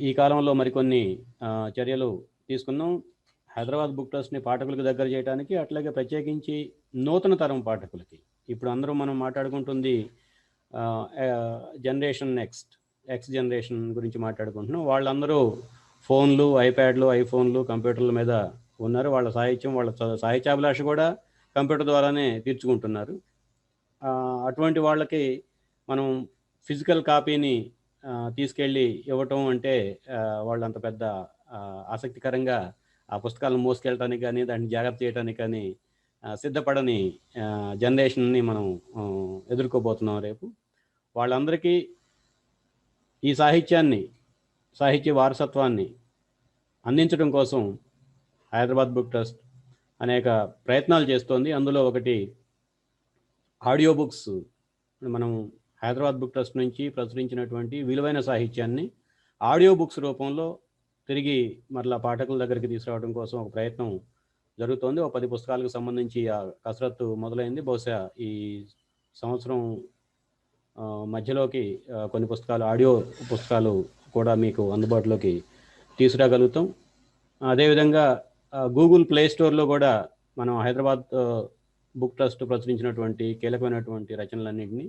Speaker 2: ఈ కాలంలో మరికొన్ని చర్యలు తీసుకున్నాం. హైదరాబాద్ బుక్ ట్రస్ట్ని పాఠకులకు దగ్గర చేయడానికి, అట్లాగే ప్రత్యేకించి నూతన తరం పాఠకులకి. ఇప్పుడు అందరూ మనం మాట్లాడుకుంటుంది జనరేషన్ ఎక్స్ జనరేషన్ గురించి మాట్లాడుకుంటున్నాం. వాళ్ళందరూ ఫోన్లు, ఐప్యాడ్లు, ఐఫోన్లు, కంప్యూటర్ల మీద ఉన్నారు. వాళ్ళ సాహిత్యాభిలాష కూడా కంప్యూటర్ ద్వారానే తీర్చుకుంటున్నారు. అటువంటి వాళ్ళకి మనం ఫిజికల్ కాపీని తీసుకెళ్ళి ఇవ్వటం అంటే వాళ్ళు అంత పెద్ద ఆసక్తికరంగా ఆ పుస్తకాలను మోసుకెళ్ళటానికి కానీ, దాన్ని జాగ్రత్త చేయడానికి కానీ సిద్ధపడని జనరేషన్ని మనం ఎదుర్కోబోతున్నాం రేపు. వాళ్ళందరికీ ఈ సాహిత్య వారసత్వాన్ని అందించడం కోసం హైదరాబాద్ బుక్ ట్రస్ట్ అనేక ప్రయత్నాలు చేస్తోంది. అందులో ఒకటి ఆడియో బుక్స్. మనం హైదరాబాద్ బుక్ ట్రస్ట్ నుంచి ప్రచురించినటువంటి విలువైన సాహిత్యాన్ని ఆడియో బుక్స్ రూపంలో తిరిగి మరలా పాఠకుల దగ్గరికి తీసుకురావడం కోసం ఒక ప్రయత్నం జరుగుతోంది. ఒక 10 పుస్తకాలకు సంబంధించి ఆ కసరత్తు మొదలైంది. బహుశా ఈ సంవత్సరం మధ్యలోకి కొన్ని పుస్తకాలు, ఆడియో పుస్తకాలు కూడా మీకు అందుబాటులోకి తీసుకురాగలుగుతాం. అదేవిధంగా గూగుల్ ప్లే స్టోర్లో కూడా మనం హైదరాబాద్ బుక్ ట్రస్ట్ ప్రచురించినటువంటి కీలకమైనటువంటి రచనలన్నింటినీ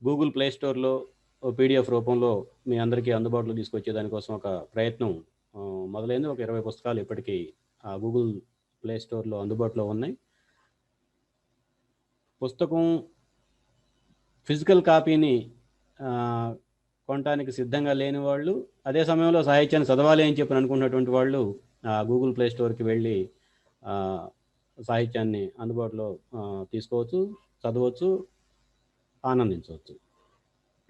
Speaker 2: గూగుల్ ప్లే స్టోర్లో పీడిఎఫ్ రూపంలో మీ అందరికీ అందుబాటులో తీసుకొచ్చే దానికోసం ఒక ప్రయత్నం మొదలైంది. ఒక 20 పుస్తకాలు ఇప్పటికీ గూగుల్ ప్లే స్టోర్లో అందుబాటులో ఉన్నాయి. పుస్తకం ఫిజికల్ కాపీని కొనడానికి సిద్ధంగా లేని వాళ్ళు, అదే సమయంలో సాహిత్యాన్ని చదవాలి అని చెప్పి అనుకున్నటువంటి వాళ్ళు గూగుల్ ప్లే స్టోర్కి వెళ్ళి సాహిత్యాన్ని అందుబాటులో తీసుకోవచ్చు, చదవచ్చు, ఆనందించవచ్చు.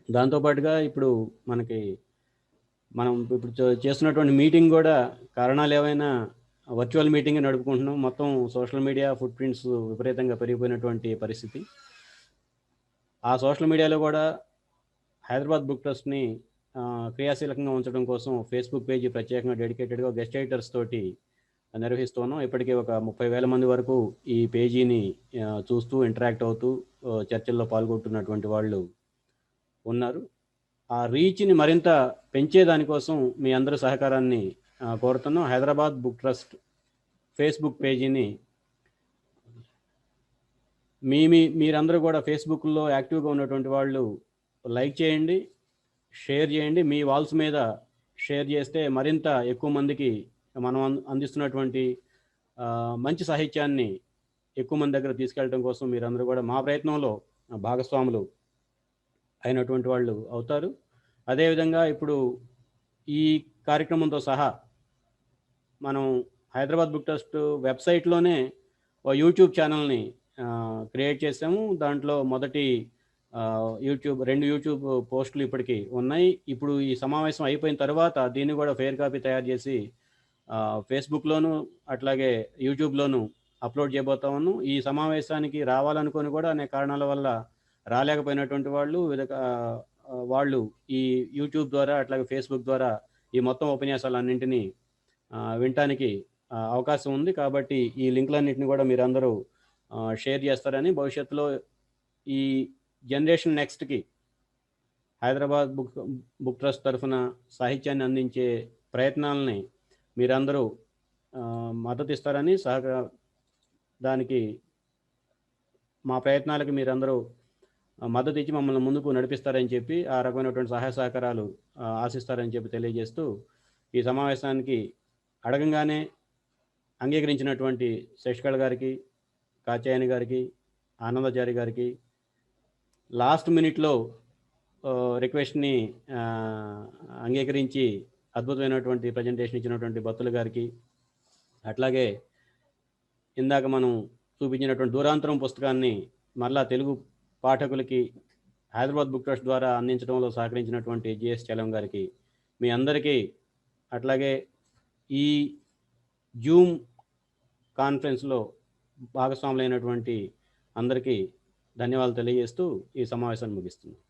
Speaker 2: దాంతోపాటుగా ఇప్పుడు మనం ఇప్పుడు చేస్తున్నటువంటి మీటింగ్ కూడా కారణాలు ఏవైనా వర్చువల్ మీటింగ్ నడుపుకుంటున్నాం. మొత్తం సోషల్ మీడియా ఫుట్ ప్రింట్స్ విపరీతంగా పెరిగిపోయినటువంటి పరిస్థితి. ఆ సోషల్ మీడియాలో కూడా హైదరాబాద్ బుక్ ట్రస్ట్ని క్రియాశీలకంగా ఉంచడం కోసం ఫేస్బుక్ పేజీ ప్రత్యేకంగా డెడికేటెడ్గా గెస్ట్ రైటర్స్ తోటి నిర్వహిస్తున్నాం. ఇప్పటికే ఒక 30,000 మంది వరకు ఈ పేజీని చూస్తూ ఇంటరాక్ట్ అవుతూ చర్చల్లో పాల్గొంటున్నటువంటి వాళ్ళు ఉన్నారు. ఆ రీచ్ని మరింత పెంచేదానికోసం మీ అందరి సహకారాన్ని కోరుతున్నాం. హైదరాబాద్ బుక్ ట్రస్ట్ ఫేస్బుక్ పేజీని మీరందరూ కూడా ఫేస్బుక్లో యాక్టివ్గా ఉన్నటువంటి వాళ్ళు లైక్ చేయండి, షేర్ చేయండి. మీ వాల్స్ మీద షేర్ చేస్తే మరింత ఎక్కువ మందికి మనం అందిస్తున్నటువంటి మంచి సాహిత్యాన్ని ఎక్కువ మంది దగ్గర తీసుకెళ్ళడం కోసం మీరందరూ కూడా మా ప్రయత్నంలో భాగస్వాములు అయినటువంటి వాళ్ళు అవుతారు. అదేవిధంగా ఇప్పుడు ఈ కార్యక్రమంతో సహా మనం హైదరాబాద్ బుక్ ట్రస్ట్ వెబ్సైట్లోనే ఓ యూట్యూబ్ ఛానల్ని క్రియేట్ చేసాము. దాంట్లో మొదటి రెండు యూట్యూబ్ పోస్టులు ఇప్పటికీ ఉన్నాయి. ఇప్పుడు ఈ సమావేశం అయిపోయిన తర్వాత దీన్ని కూడా ఫెయిర్ కాపీ తయారు చేసి ఫేస్బుక్లోను అట్లాగే యూట్యూబ్లోను అప్లోడ్ చేయబోతాము. ఈ సమావేశానికి రావాలనుకొని కూడా అనేక కారణాల వల్ల రాలేకపోయినటువంటి వాళ్ళు ఈ యూట్యూబ్ ద్వారా అట్లాగే ఫేస్బుక్ ద్వారా ఈ మొత్తం ఉపన్యాసాలన్నింటినీ వినటానికి అవకాశం ఉంది. కాబట్టి ఈ లింకులన్నింటినీ కూడా మీరందరూ షేర్ చేస్తారని, భవిష్యత్తులో ఈ జనరేషన్ నెక్స్ట్కి హైదరాబాద్ బుక్ ట్రస్ట్ తరఫున సాహిత్యాన్ని అందించే ప్రయత్నాలని మీరందరూ మద్దతు ఇస్తారని, దానికి మా ప్రయత్నాలకి మీరందరూ మద్దతు ఇచ్చి మమ్మల్ని ముందుకు నడిపిస్తారని చెప్పి, ఆ రకమైనటువంటి సహాయ సహకారాలు ఆశిస్తారని చెప్పి తెలియజేస్తూ, ఈ సమావేశానికి అడగంగానే అంగీకరించినటువంటి శశికళ గారికి, కాత్యాయని గారికి, ఆనందాచారి గారికి, లాస్ట్ మినిట్లో రిక్వెస్ట్ని అంగీకరించి అద్భుతమైనటువంటి ప్రజెంటేషన్ ఇచ్చినటువంటి బత్తుల గారికి, అట్లాగే ఇందాక మనం చూపించినటువంటి దూరాంతరం పుస్తకాన్ని మరలా తెలుగు పాఠకులకి హైదరాబాద్ బుక్ ట్రస్ట్ ద్వారా అందించడంలో సహకరించినటువంటి జిఎస్ చలం గారికి, మీ అందరికీ, అట్లాగే ఈ జూమ్ కాన్ఫరెన్స్లో భాగస్వాములైనటువంటి అందరికీ ధన్యవాదాలు తెలియజేస్తూ ఈ సమావేశాన్ని ముగిస్తున్నాను.